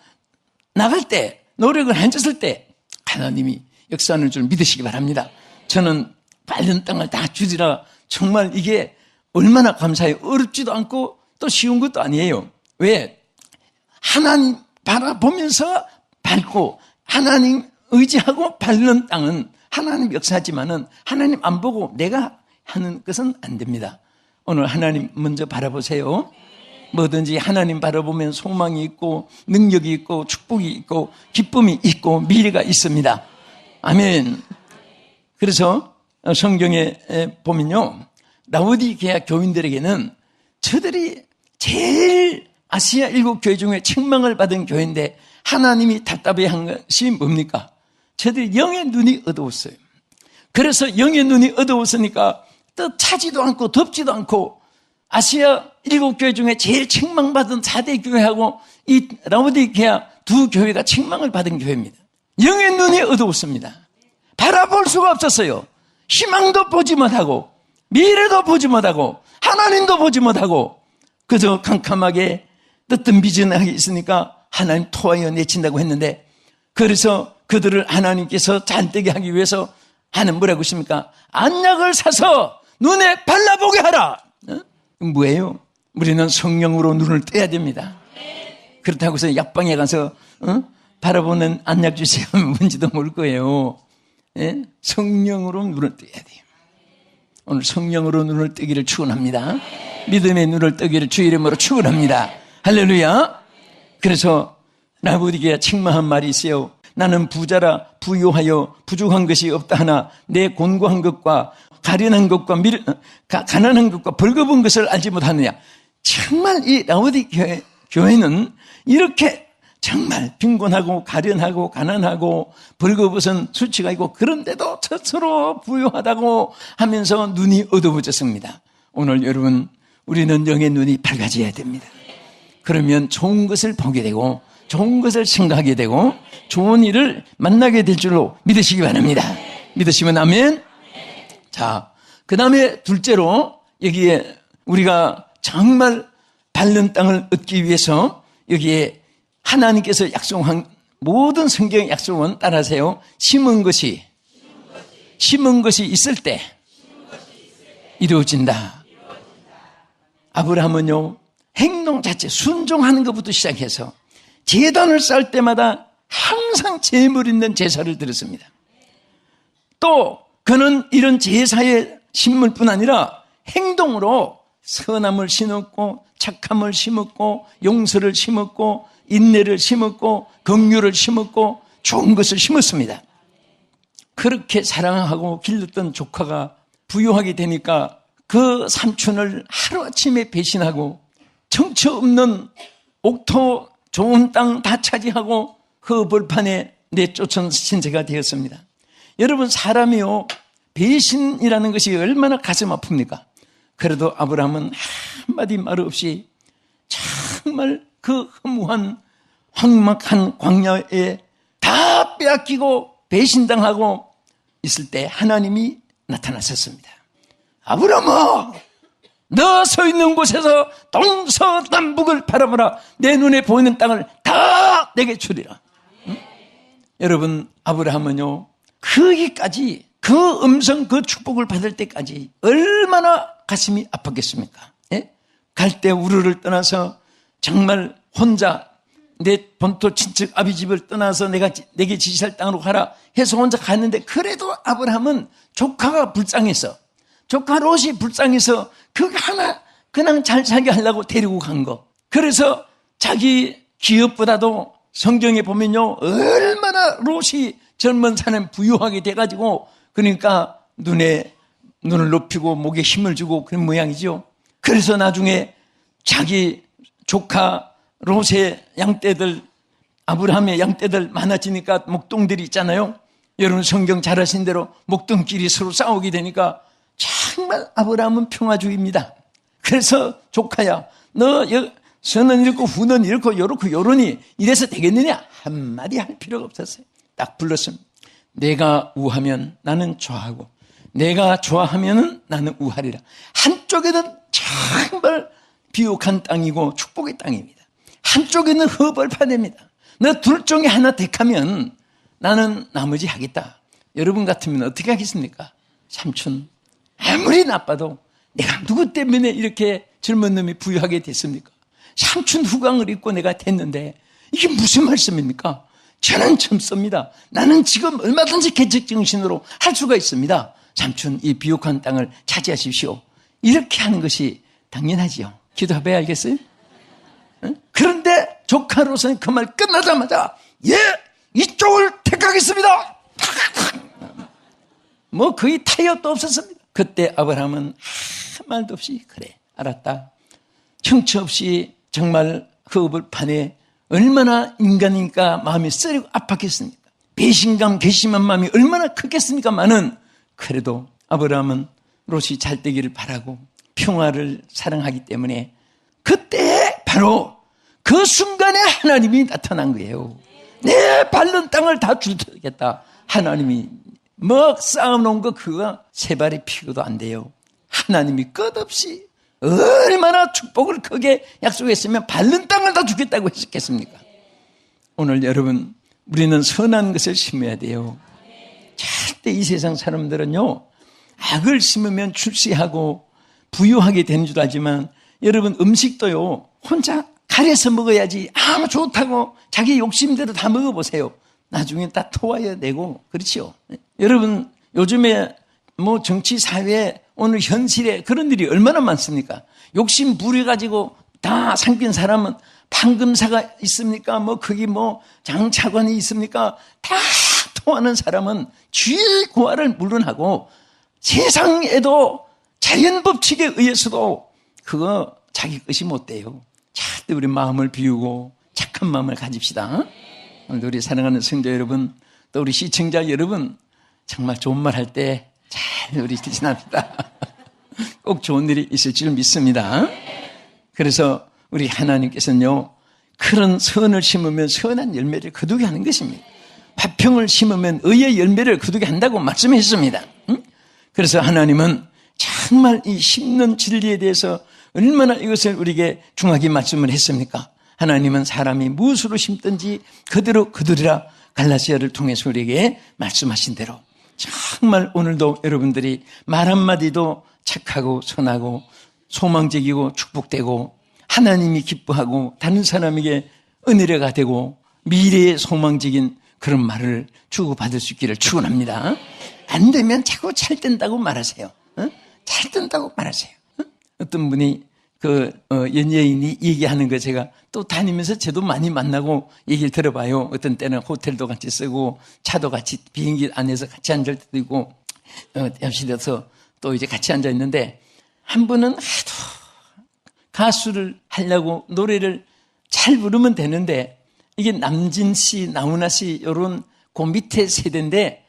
나갈 때 노력을 해줬을 때 하나님이 역사하는 줄 믿으시기 바랍니다. 저는 빨간 땅을 다 주리라 정말 이게 얼마나 감사해요. 어렵지도 않고 또 쉬운 것도 아니에요. 왜? 하나님 바라보면서 밟고 하나님 의지하고 밟는 땅은 하나님 역사하지만은 하나님 안 보고 내가 하는 것은 안 됩니다. 오늘 하나님 먼저 바라보세요. 뭐든지 하나님 바라보면 소망이 있고 능력이 있고 축복이 있고 기쁨이 있고 미래가 있습니다. 아멘. 그래서 성경에 보면요. 라오디게아 교인들에게는 저들이 제일 아시아 7교회 중에 책망을 받은 교회인데 하나님이 답답해한 것이 뭡니까? 저들이 영의 눈이 어두웠어요. 그래서 영의 눈이 어두웠으니까 또 차지도 않고 덥지도 않고 아시아 7교회 중에 제일 책망받은 4대 교회하고 이 라오디게아 두 교회가 책망을 받은 교회입니다. 영의 눈이 어두웠습니다. 바라볼 수가 없었어요. 희망도 보지 못하고 미래도 보지 못하고 하나님도 보지 못하고 그저 캄캄하게 어떤 비전하게 있으니까 하나님 토하여 내친다고 했는데, 그래서 그들을 하나님께서 잔되게 하기 위해서 하는 뭐라고 하십니까? 안약을 사서 눈에 발라보게 하라. 뭐예요? 우리는 성령으로 눈을 떼야 됩니다. 그렇다고 해서 약방에 가서 바라보는 안약 주세요 하면 뭔지도 모를 거예요. 예? 성령으로 눈을 떼야 돼요. 오늘 성령으로 눈을 뜨기를 축원합니다. 믿음의 눈을 뜨기를 주의 이름으로 축원합니다. 할렐루야. 그래서 라오디게아 책망한 말이 있어요. 나는 부자라 부유하여 부족한 것이 없다 하나 내 곤고한 것과 가련한 것과 가난한 것과 벌거벗은 것을 알지 못하느냐. 정말 이 라오디게아 교회는 이렇게 정말 빈곤하고 가련하고 가난하고 벌거벗은 수치가 있고 그런데도 스스로 부유하다고 하면서 눈이 어두워졌습니다. 오늘 여러분, 우리는 영의 눈이 밝아져야 됩니다. 그러면 좋은 것을 보게 되고 좋은 것을 생각하게 되고 좋은 일을 만나게 될 줄로 믿으시기 바랍니다. 믿으시면 아멘. 자, 그 다음에 둘째로 여기에 우리가 정말 밟는 땅을 얻기 위해서 여기에 하나님께서 약속한 모든 성경의 약속은 따라하세요. 심은 것이 있을 때 이루어진다. 아브라함은요, 행동 자체 순종하는 것부터 시작해서 제단을 쌓을 때마다 항상 재물 있는 제사를 드렸습니다. 또 그는 이런 제사의 식물뿐 아니라 행동으로 선함을 심었고 착함을 심었고 용서를 심었고 인내를 심었고 긍휼을 심었고 좋은 것을 심었습니다. 그렇게 사랑하고 길렀던 조카가 부유하게 되니까 그 삼촌을 하루아침에 배신하고 정처 없는 옥토 좋은 땅 다 차지하고 흙벌판에 내쫓은 신세가 되었습니다. 여러분, 사람이요, 배신이라는 것이 얼마나 가슴 아픕니까? 그래도 아브라함은 한마디 말 없이 정말 그 허무한 황막한 광야에 다 빼앗기고 배신당하고 있을 때 하나님이 나타나셨습니다. 아브라함아, 너 서 있는 곳에서 동서남북을 바라보라. 내 눈에 보이는 땅을 다 내게 주리라. 응? 여러분, 아브라함은요, 거기까지 그 음성, 그 축복을 받을 때까지 얼마나 가슴이 아팠겠습니까? 예? 갈 때 우르를 떠나서 정말 혼자 내 본토 친척 아비 집을 떠나서 내게 지시할 땅으로 가라 해서 혼자 갔는데, 그래도 아브라함은 조카가 불쌍해서, 조카 롯이 불쌍해서 그거 하나 그냥 잘 살게 하려고 데리고 간 거. 그래서 자기 기업보다도 성경에 보면요, 얼마나 롯이 젊은 사람 부유하게 돼가지고, 그러니까 눈을 높이고 목에 힘을 주고 그런 모양이죠. 그래서 나중에 자기 조카 롯의 양떼들, 아브라함의 양떼들 많아지니까 목동들이 있잖아요. 여러분 성경 잘 아신 대로 목동끼리 서로 싸우게 되니까 정말 아브라함은 평화주의입니다. 그래서 조카야, 너 선은 잃고 후는 잃고 요러니 이래서 되겠느냐? 한마디 할 필요가 없었어요. 딱 불렀습니다. 내가 우하면 나는 좋아하고 내가 좋아하면 나는 우하리라. 한쪽에는 정말 비옥한 땅이고 축복의 땅입니다. 한쪽에는 허벌판입니다. 너 둘 중에 하나 택하면 나는 나머지 하겠다. 여러분 같으면 어떻게 하겠습니까? 삼촌, 아무리 나빠도 내가 누구 때문에 이렇게 젊은 놈이 부유하게 됐습니까? 삼촌 후광을 입고 내가 됐는데 이게 무슨 말씀입니까? 저는 젊습니다. 나는 지금 얼마든지 개척정신으로 할 수가 있습니다. 삼촌, 이 비옥한 땅을 차지하십시오. 이렇게 하는 것이 당연하지요. 기도해봐야 알겠어요? 응? 그런데 조카로서는 그 말 끝나자마자 이쪽을 택하겠습니다. 뭐 거의 타협도 없었습니다. 그때 아브라함은 한 말도 없이 그래 알았다. 형체 없이 정말 그 허벌판에 얼마나 인간이니까 마음이 쓰리고 아팠겠습니까? 배신감, 괘씸한 마음이 얼마나 크겠습니까만은 그래도 아브라함은 롯이 잘 되기를 바라고 평화를 사랑하기 때문에 그때 바로 그 순간에 하나님이 나타난 거예요. 내 밟는 땅을 다 주겠다. 하나님이 막 쌓아놓은 거 그거 세 발이 피고도 안 돼요. 하나님이 끝없이 얼마나 축복을 크게 약속했으면 밟는 땅을 다 주겠다고 했겠습니까? 오늘 여러분, 우리는 선한 것을 심어야 돼요. 절대 이 세상 사람들은요, 악을 심으면 출세하고 부유하게 되는 줄 알지만, 여러분 음식도요, 혼자 가려서 먹어야지. 좋다고 자기 욕심대로 다 먹어보세요. 나중에 다 토해내고, 그렇죠? 여러분, 요즘에 뭐 정치, 사회, 오늘 현실에 그런 일이 얼마나 많습니까? 욕심 부려가지고 다 삼킨 사람은 판금사가 있습니까? 뭐 거기 뭐 장차관이 있습니까? 다 토하는 사람은 주의 고하를 물론하고 세상에도 자연법칙에 의해서도 그거 자기 것이 못 돼요. 절대 우리 마음을 비우고 착한 마음을 가집시다. 오늘 우리 사랑하는 성도 여러분, 또 우리 시청자 여러분, 정말 좋은 말 할 때 잘 우리 지납시다. 꼭 좋은 일이 있을 줄 믿습니다. 그래서 우리 하나님께서는요, 그런 선을 심으면 선한 열매를 거두게 하는 것입니다. 화평을 심으면 의의 열매를 거두게 한다고 말씀했습니다. 그래서 하나님은 정말 이 심는 진리에 대해서 얼마나 이것을 우리에게 중하게 말씀을 했습니까? 하나님은 사람이 무엇으로 심든지 그대로 거두리라 갈라디아를 통해서 우리에게 말씀하신 대로 정말 오늘도 여러분들이 말 한마디도 착하고 선하고 소망적이고 축복되고 하나님이 기뻐하고 다른 사람에게 은혜가 되고 미래의 소망적인 그런 말을 주고받을 수 있기를 축원합니다. 안 되면 자꾸 잘 된다고 말하세요. 잘 된다고 말하세요. 어떤 분이 연예인이 얘기하는 거 제가 또 다니면서 저도 많이 만나고 얘기를 들어봐요. 어떤 때는 호텔도 같이 쓰고 차도 같이 비행기 안에서 같이 앉을 때도 있고 옆실에서 또 이제 같이 앉아 있는데 한 분은 하도 가수를 하려고 노래를 잘 부르면 되는데 이게 남진 씨, 나훈아 씨 이런 그 밑에 세대인데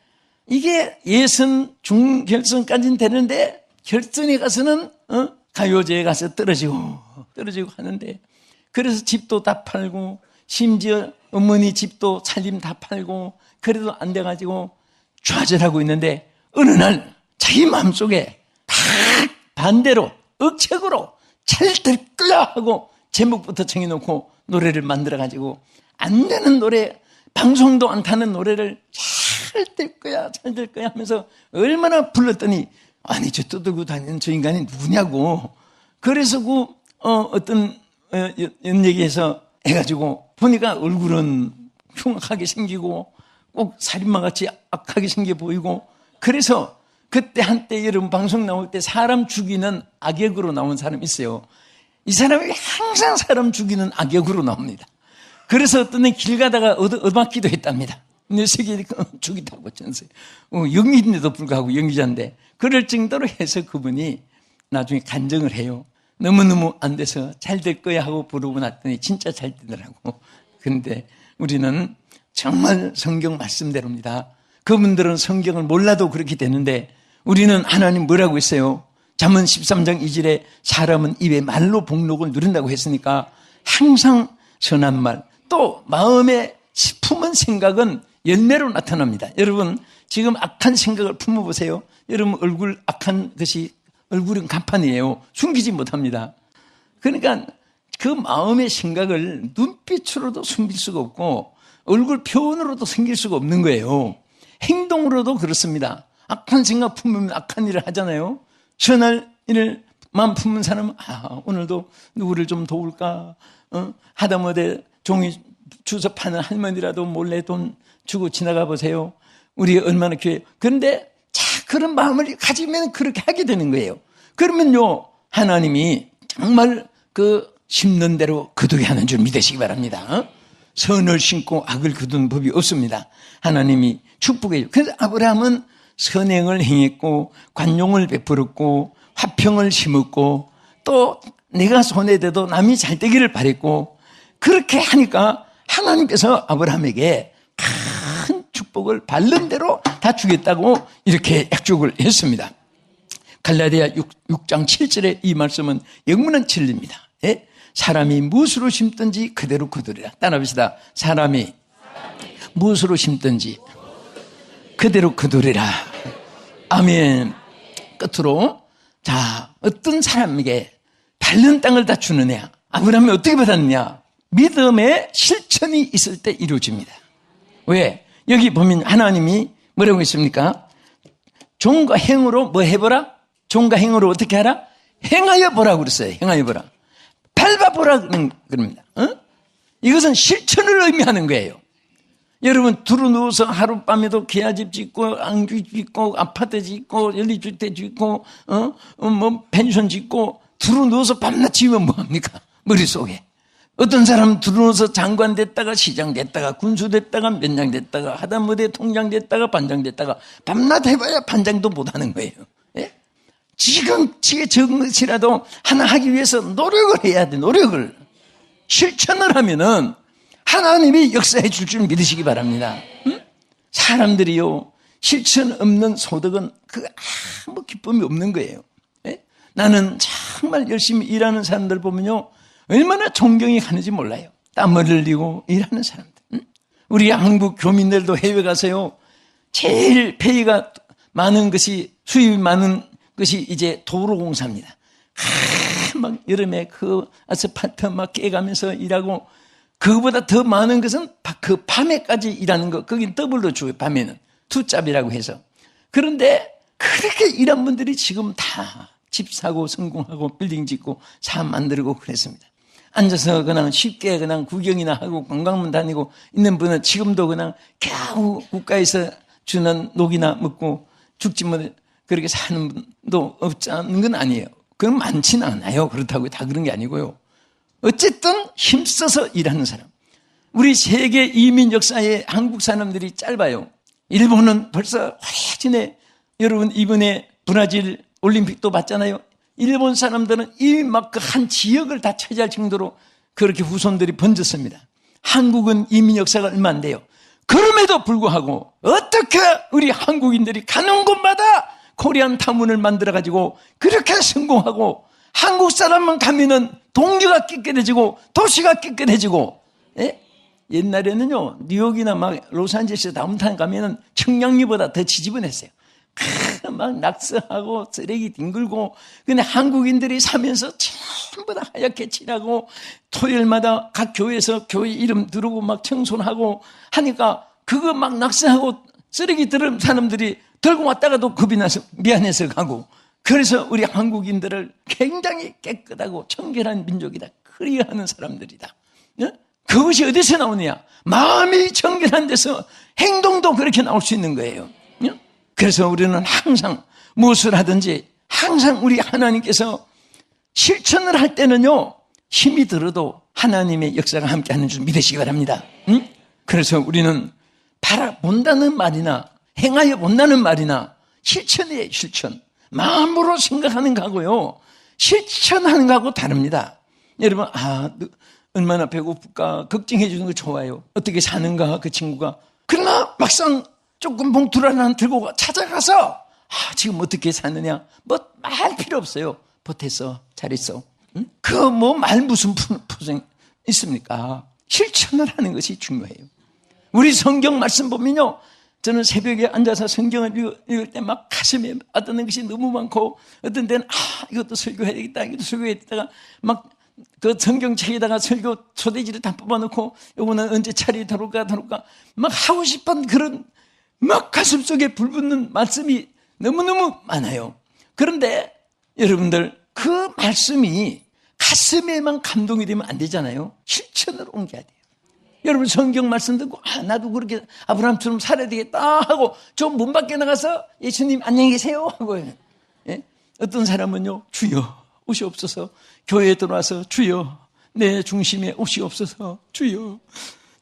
이게 예선 중결선까지는 되는데 결선에 가서는 가요제에 가서 떨어지고 하는데 그래서 집도 다 팔고 심지어 어머니 집도 살림 다 팔고 그래도 안 돼가지고 좌절하고 있는데 어느 날 자기 마음속에 다 반대로 억측으로 잘 될 거야 하고 제목부터 정해놓고 노래를 만들어가지고 안 되는 노래 방송도 안 타는 노래를 잘 될 거야 하면서 얼마나 불렀더니 아니 저 떠들고 다니는 저 인간이 누구냐고 그래서 어떤 연예계에서 해가지고 보니까 얼굴은 흉악하게 생기고 꼭 살인마같이 악하게 생겨 보이고 그래서 그때 한때 여러분 방송 나올 때 사람 죽이는 악역으로 나온 사람이 있어요. 이 사람이 항상 사람 죽이는 악역으로 나옵니다. 그래서 어떤 애 길 가다가 얻어맞기도 했답니다. 녀석이 죽이다고 전세. 연기인데도 불구하고 연기자인데 그럴 정도로 해서 그분이 나중에 간증을 해요. 너무너무 안 돼서 잘 될 거야 하고 부르고 났더니 진짜 잘 되더라고. 그런데 우리는 정말 성경 말씀대로입니다. 그분들은 성경을 몰라도 그렇게 되는데 우리는 하나님 뭐라고 했어요? 잠언 13장 2절에 사람은 입에 말로 복록을 누린다고 했으니까 항상 선한 말 또 마음에 품은 생각은 열매로 나타납니다. 여러분 지금 악한 생각을 품어보세요. 여러분 얼굴 악한 것이 얼굴은 간판이에요. 숨기지 못합니다. 그러니까 그 마음의 생각을 눈빛으로도 숨길 수가 없고 얼굴 표현으로도 숨길 수가 없는 거예요. 행동으로도 그렇습니다. 악한 생각 품으면 악한 일을 하잖아요. 선할 일만 품은 사람은 오늘도 누구를 좀 도울까 하다못해 종이 주워 파는 할머니라도 몰래 돈 주고 지나가 보세요. 우리 얼마나 교회 그런데 그런 마음을 가지면 그렇게 하게 되는 거예요. 그러면요 하나님이 정말 그 심는 대로 거두게 하는 줄 믿으시기 바랍니다. 선을 심고 악을 거두는 법이 없습니다. 하나님이 축복해요. 그래서 아브라함은 선행을 행했고 관용을 베풀었고 화평을 심었고 또 내가 손에 대도 남이 잘 되기를 바랬고 그렇게 하니까 하나님께서 아브라함에게 큰 축복을 바른 대로 다 주겠다고 이렇게 약속을 했습니다. 갈라디아 6장 7절의 이 말씀은 영문은 진리입니다. 사람이 무엇으로 심든지 그대로 거두리라. 따라합시다. 사람이 무엇으로 심든지 그대로 거두리라. 아멘. 끝으로, 자, 어떤 사람에게 바른 땅을 다 주느냐? 아브라함이 어떻게 받았느냐? 믿음의 실천이 있을 때 이루어집니다. 왜? 여기 보면 하나님이 뭐라고 했습니까? 종과 행으로 뭐 해보라? 종과 행으로 어떻게 하라? 행하여 보라고 그랬어요. 행하여 보라. 밟아보라 그럽니다. 이것은 실천을 의미하는 거예요. 여러분 두루누워서 하룻밤에도 기아집 짓고 앙집 짓고 아파트 짓고 연립주택 짓고 뭐 펜션 짓고 두루누워서 밤낮 지으면 뭐합니까? 머릿속에. 어떤 사람은 두루누워서 장관 됐다가 시장 됐다가 군수 됐다가 면장 됐다가 하다못해 통장 됐다가 반장 됐다가 밤낮 해봐야 반장도 못하는 거예요. 예? 지금 적은 것이라도 하나 하기 위해서 노력을 해야 돼. 노력을. 실천을 하면은 하나님이 역사해 줄 줄 믿으시기 바랍니다. 응? 사람들이요, 실천 없는 소득은 그 아무 기쁨이 없는 거예요. 예? 나는 정말 열심히 일하는 사람들 보면요, 얼마나 존경이 가는지 몰라요. 땀을 흘리고 일하는 사람들. 응? 우리 한국 교민들도 해외 가서요, 제일 페이가 많은 것이, 수입이 많은 것이 이제 도로공사입니다. 막 여름에 그 아스팔트 막 깨가면서 일하고, 그거보다 더 많은 것은 그 밤에까지 일하는 거, 거긴 더블로 줘요, 밤에는. 투잡이라고 해서. 그런데 그렇게 일한 분들이 지금 다 집 사고 성공하고 빌딩 짓고 사 만들고 그랬습니다. 앉아서 그냥 쉽게 그냥 구경이나 하고 관광만 다니고 있는 분은 지금도 그냥 겨우 국가에서 주는 녹이나 먹고 죽지 못 그렇게 사는 분도 없지 않은 건 아니에요. 그건 많지는 않아요. 그렇다고 다 그런 게 아니고요. 어쨌든 힘써서 일하는 사람. 우리 세계 이민 역사에 한국 사람들이 짧아요. 일본은 벌써 오래전에, 여러분 이번에 브라질 올림픽도 봤잖아요. 일본 사람들은 이 막 그 한 지역을 다 차지할 정도로 그렇게 후손들이 번졌습니다. 한국은 이민 역사가 얼마 안 돼요. 그럼에도 불구하고 어떻게 우리 한국인들이 가는 곳마다 코리안 타운을 만들어가지고 그렇게 성공하고, 한국 사람만 가면은 동네가 깨끗해지고 도시가 깨끗해지고. 예? 옛날에는요, 뉴욕이나 막 로스앤젤레스 다운타운 가면은 청량리보다 더 지저분했어요. 막 낙서하고 쓰레기 뒹굴고. 근데 한국인들이 사면서 전부 다 하얗게 칠하고 토요일마다 각 교회에서 교회 이름 들고 막 청소하고 하니까 그거 막 낙서하고 쓰레기 들은 사람들이 들고 왔다가도 겁이 나서 미안해서 가고. 그래서 우리 한국인들을 굉장히 깨끗하고 청결한 민족이다, 그리하는 사람들이다. 예? 그것이 어디서 나오느냐? 마음이 청결한 데서 행동도 그렇게 나올 수 있는 거예요. 예? 그래서 우리는 항상 무엇을 하든지 항상 우리 하나님께서 실천을 할 때는요, 힘이 들어도 하나님의 역사가 함께하는 줄 믿으시기 바랍니다. 응? 그래서 우리는 바라본다는 말이나 행하여 본다는 말이나 실천이에요. 실천. 마음으로 생각하는 거하고요, 실천하는 거하고 다릅니다. 여러분, 얼마나 배고플까 걱정해 주는 거 좋아요. 어떻게 사는가 그 친구가. 그러나 막상 조금 봉투를 하나 들고 찾아가서 지금 어떻게 사느냐 뭐 말 필요 없어요. 보태서 잘 있어. 응? 그 뭐 말 무슨 포생 있습니까? 실천을 하는 것이 중요해요. 우리 성경 말씀 보면요, 저는 새벽에 앉아서 성경을 읽을 때 막 가슴에 와닿는 것이 너무 많고, 어떤 때는 이것도 설교해야 되겠다, 이것도 설교해야 되다가 막 그 성경책에다가 설교 초대지를 다 뽑아놓고 이거는 언제 차례 다룰까 막 하고 싶은 그런 막 가슴속에 불붙는 말씀이 너무너무 많아요. 그런데 여러분들, 그 말씀이 가슴에만 감동이 되면 안 되잖아요. 실천으로 옮겨야 돼요. 여러분 성경 말씀 듣고 나도 그렇게 아브라함처럼 살아야 되겠다 하고 좀 문 밖에 나가서 예수님 안녕히 계세요 하고, 예? 어떤 사람은요, 주여 오시옵소서, 교회에 들어와서 주여 내 중심에 오시옵소서, 주여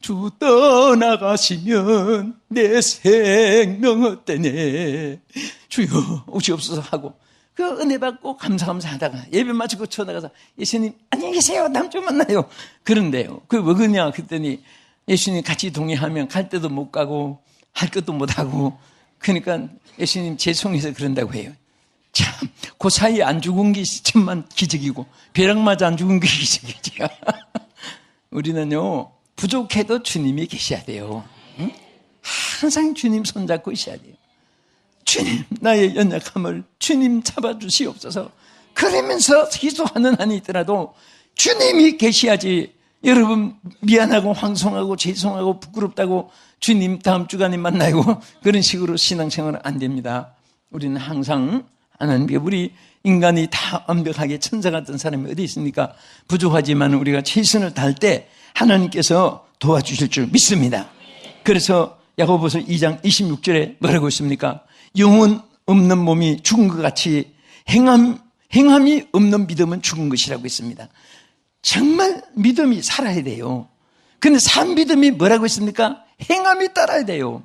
주 떠나가시면 내 생명 어때네, 주여 오시옵소서 하고 그 은혜 받고 감사하다가 예배 마치고 쳐나가서 예수님 안녕히 계세요, 다음 주에 만나요. 그런데요, 그 왜 그러냐 그랬더니 예수님 같이 동행하면 갈 데도 못 가고 할 것도 못 하고, 그러니까 예수님 죄송해서 그런다고 해요. 참, 그 사이에 안 죽은 게 천만 기적이고, 벼락 맞아 안 죽은 게 기적이죠. 우리는요, 부족해도 주님이 계셔야 돼요. 응? 항상 주님 손잡고 있어야 돼요. 주님, 나의 연약함을 주님 잡아주시옵소서. 그러면서 기도하는 한이 있더라도 주님이 계셔야지. 여러분 미안하고 황송하고 죄송하고 부끄럽다고 주님 다음 주간에 만나고 그런 식으로 신앙생활은 안 됩니다. 우리는 항상 하나님께, 우리 인간이 다 완벽하게 천사 같은 사람이 어디 있습니까? 부족하지만 우리가 최선을 다할 때 하나님께서 도와주실 줄 믿습니다. 그래서 야고보서 2장 26절에 뭐라고 있습니까? 영혼 없는 몸이 죽은 것 같이 행함이 없는 믿음은 죽은 것이라고 있습니다. 정말 믿음이 살아야 돼요. 근데 산 믿음이 뭐라고 했습니까? 행함이 따라야 돼요.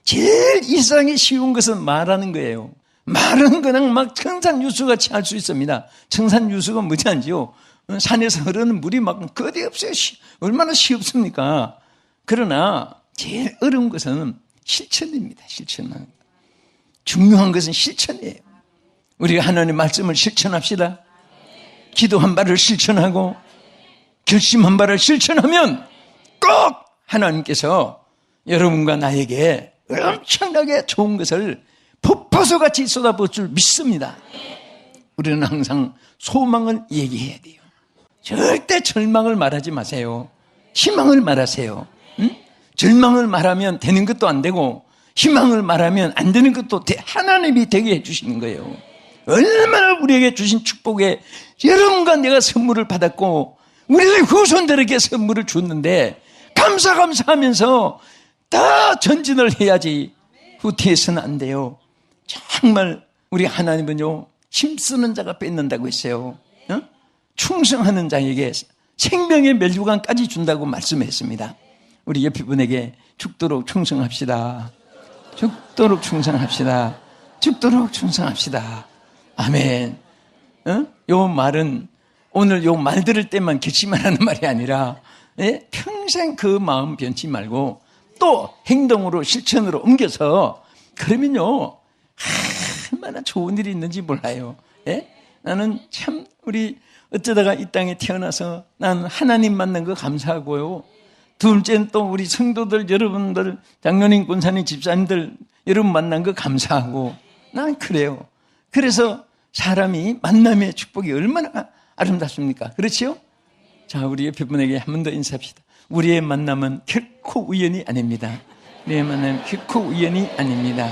제일 이 세상에 쉬운 것은 말하는 거예요. 말은 그냥 막 청산유수같이 할 수 있습니다. 청산유수가 뭐지 않지요? 산에서 흐르는 물이 막 거대 없어요. 얼마나 쉽습니까? 그러나 제일 어려운 것은 실천입니다. 실천은. 중요한 것은 실천이에요. 우리가 하나님의 말씀을 실천합시다. 기도 한 발을 실천하고 결심 한 발을 실천하면 꼭 하나님께서 여러분과 나에게 엄청나게 좋은 것을 폭포수같이 쏟아부을 줄 믿습니다. 우리는 항상 소망을 얘기해야 돼요. 절대 절망을 말하지 마세요. 희망을 말하세요. 응? 절망을 말하면 되는 것도 안 되고 희망을 말하면 안 되는 것도 하나님이 되게 해주시는 거예요. 얼마나 우리에게 주신 축복에 여러분과 내가 선물을 받았고 우리의 후손들에게 선물을 줬는데 감사하면서 다 전진을 해야지 후퇴해서는 안 돼요. 정말 우리 하나님은요, 힘쓰는 자가 뺏는다고 했어요. 어? 충성하는 자에게 생명의 멸류관까지 준다고 말씀했습니다. 우리 옆에 분에게 죽도록 충성합시다. 죽도록 충성합시다. 죽도록 충성합시다. 아멘. 요 말은 오늘 요 말 들을 때만 결심하라는 말이 아니라 평생 그 마음 변치 말고 또 행동으로 실천으로 옮겨서 그러면요 얼마나 좋은 일이 있는지 몰라요. 나는 참 우리 어쩌다가 이 땅에 태어나서 난 하나님 만난 거 감사하고요. 둘째는 또 우리 성도들 여러분들 장로님 권사님 집사님들 여러분 만난 거 감사하고 난 그래요. 그래서 사람이 만남의 축복이 얼마나 아름답습니까? 그렇죠? 자, 우리 옆에 분에게 한 번 더 인사합시다. 우리의 만남은 결코 우연이 아닙니다. 우리의 만남은 결코 우연이 아닙니다.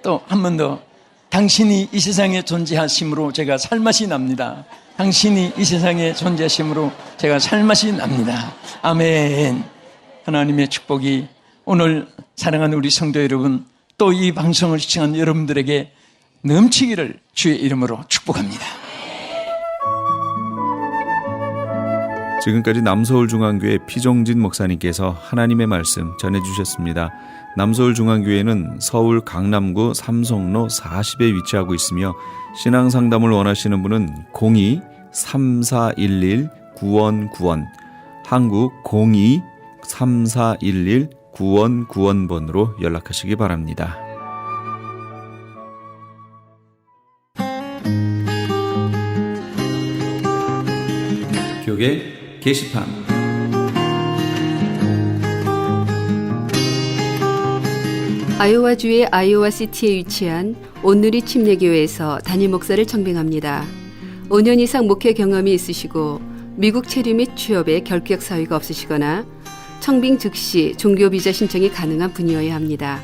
또 한 번 더, 당신이 이 세상에 존재하심으로 제가 살맛이 납니다. 당신이 이 세상에 존재하심으로 제가 살맛이 납니다. 아멘. 하나님의 축복이 오늘 사랑하는 우리 성도 여러분, 또 이 방송을 시청한 여러분들에게 넘치기를 주의 이름으로 축복합니다. 지금까지 남서울중앙교회 피종진 목사님께서 하나님의 말씀 전해주셨습니다. 남서울중앙교회는 서울 강남구 삼성로 40에 위치하고 있으며 신앙상담을 원하시는 분은 02-3411-9191 한국 02-3411-9191번으로 연락하시기 바랍니다. 교계 게시판 아이오와주의 아이오와시티에 위치한 온누리 침례교회에서 담임 목사를 청빙합니다. 5년 이상 목회 경험이 있으시고 미국 체류 및 취업에 결격 사유가 없으시거나 청빙 즉시 종교비자 신청이 가능한 분이어야 합니다.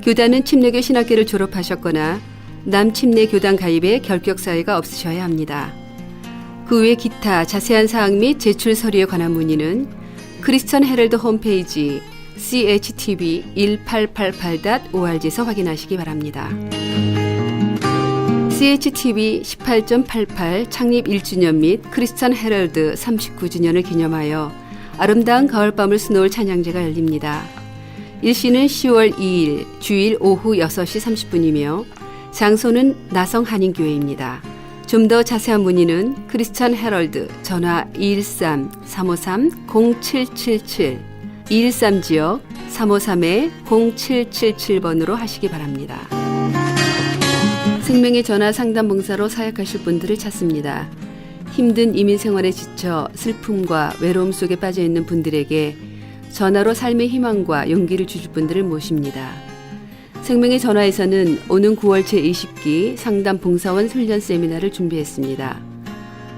교단은 침례교 신학교를 졸업하셨거나 남침례교단 가입에 결격 사유가 없으셔야 합니다. 그 외 기타 자세한 사항 및 제출 서류에 관한 문의는 크리스천 헤럴드 홈페이지 CHTV1888.org에서 확인하시기 바랍니다. CHTV 18.88 창립 1주년 및 크리스천 헤럴드 39주년을 기념하여 아름다운 가을밤을 수놓을 찬양제가 열립니다. 일시는 10월 2일 주일 오후 6시 30분이며 장소는 나성한인교회입니다. 좀 더 자세한 문의는 크리스천 헤럴드 전화 213-353-0777 213지역 353-0777번으로 하시기 바랍니다. 생명의 전화 상담 봉사로 사역하실 분들을 찾습니다. 힘든 이민 생활에 지쳐 슬픔과 외로움 속에 빠져 있는 분들에게 전화로 삶의 희망과 용기를 주실 분들을 모십니다. 생명의 전화에서는 오는 9월 제20기 상담 봉사원 훈련 세미나를 준비했습니다.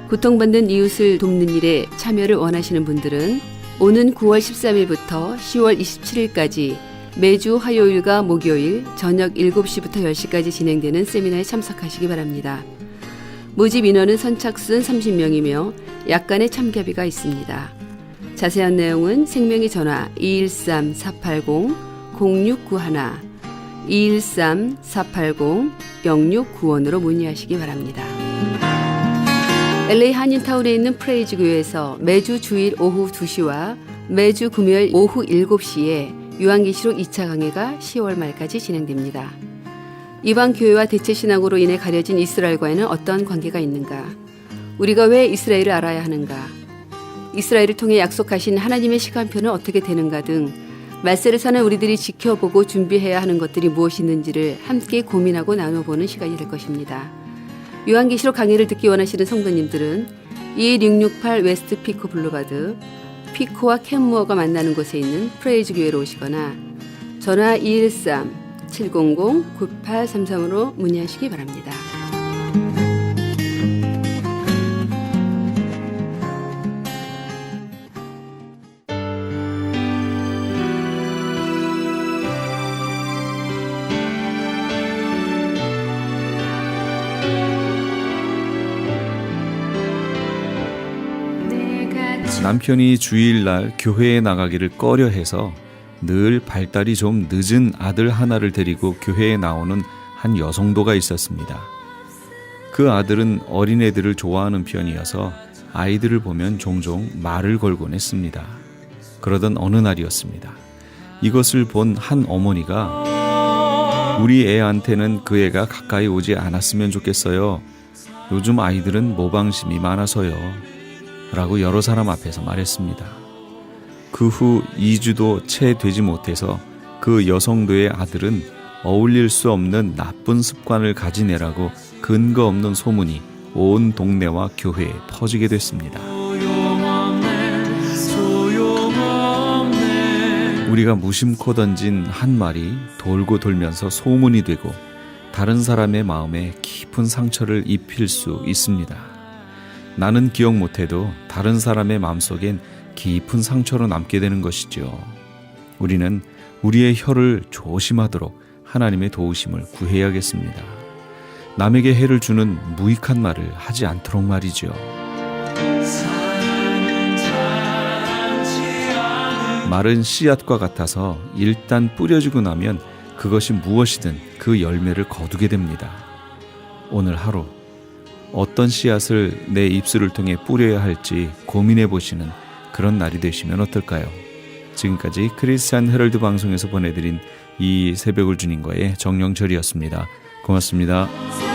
고통받는 이웃을 돕는 일에 참여를 원하시는 분들은 오는 9월 13일부터 10월 27일까지 매주 화요일과 목요일 저녁 7시부터 10시까지 진행되는 세미나에 참석하시기 바랍니다. 모집 인원은 선착순 30명이며 약간의 참가비가 있습니다. 자세한 내용은 생명의 전화 213-480-0691 213-480-0691으로 문의하시기 바랍니다. LA 한인타운에 있는 프레이즈 교회에서 매주 주일 오후 2시와 매주 금요일 오후 7시에 요한계시록 2차 강해가 10월 말까지 진행됩니다. 이방 교회와 대체 신앙으로 인해 가려진 이스라엘과는 어떤 관계가 있는가? 우리가 왜 이스라엘을 알아야 하는가? 이스라엘을 통해 약속하신 하나님의 시간표는 어떻게 되는가 등 말세를 사는 우리들이 지켜보고 준비해야 하는 것들이 무엇이 있는지를 함께 고민하고 나눠보는 시간이 될 것입니다. 요한계시록 강의를 듣기 원하시는 성도님들은 21668 웨스트 피코 블루바드 피코와 캔무어가 만나는 곳에 있는 프레이즈 교회로 오시거나 전화 213-700-9833으로 문의하시기 바랍니다. 남편이 주일날 교회에 나가기를 꺼려해서 늘 발달이 좀 늦은 아들 하나를 데리고 교회에 나오는 한 여성도가 있었습니다. 그 아들은 어린애들을 좋아하는 편이어서 아이들을 보면 종종 말을 걸곤 했습니다. 그러던 어느 날이었습니다. 이것을 본 한 어머니가 우리 애한테는 그 애가 가까이 오지 않았으면 좋겠어요. 요즘 아이들은 모방심이 많아서요. 라고 여러 사람 앞에서 말했습니다. 그 후 2주도 채 되지 못해서 그 여성도의 아들은 어울릴 수 없는 나쁜 습관을 가진 애라고 근거 없는 소문이 온 동네와 교회에 퍼지게 됐습니다. 우리가 무심코 던진 한 말이 돌고 돌면서 소문이 되고 다른 사람의 마음에 깊은 상처를 입힐 수 있습니다. 나는 기억 못해도 다른 사람의 마음속엔 깊은 상처로 남게 되는 것이죠. 우리는 우리의 혀를 조심하도록 하나님의 도우심을 구해야겠습니다. 남에게 해를 주는 무익한 말을 하지 않도록 말이죠. 말은 씨앗과 같아서 일단 뿌려지고 나면 그것이 무엇이든 그 열매를 거두게 됩니다. 오늘 하루 어떤 씨앗을 내 입술을 통해 뿌려야 할지 고민해 보시는 그런 날이 되시면 어떨까요? 지금까지 크리스찬 헤럴드 방송에서 보내드린 이 새벽을 주님과의 정령절이었습니다. 고맙습니다.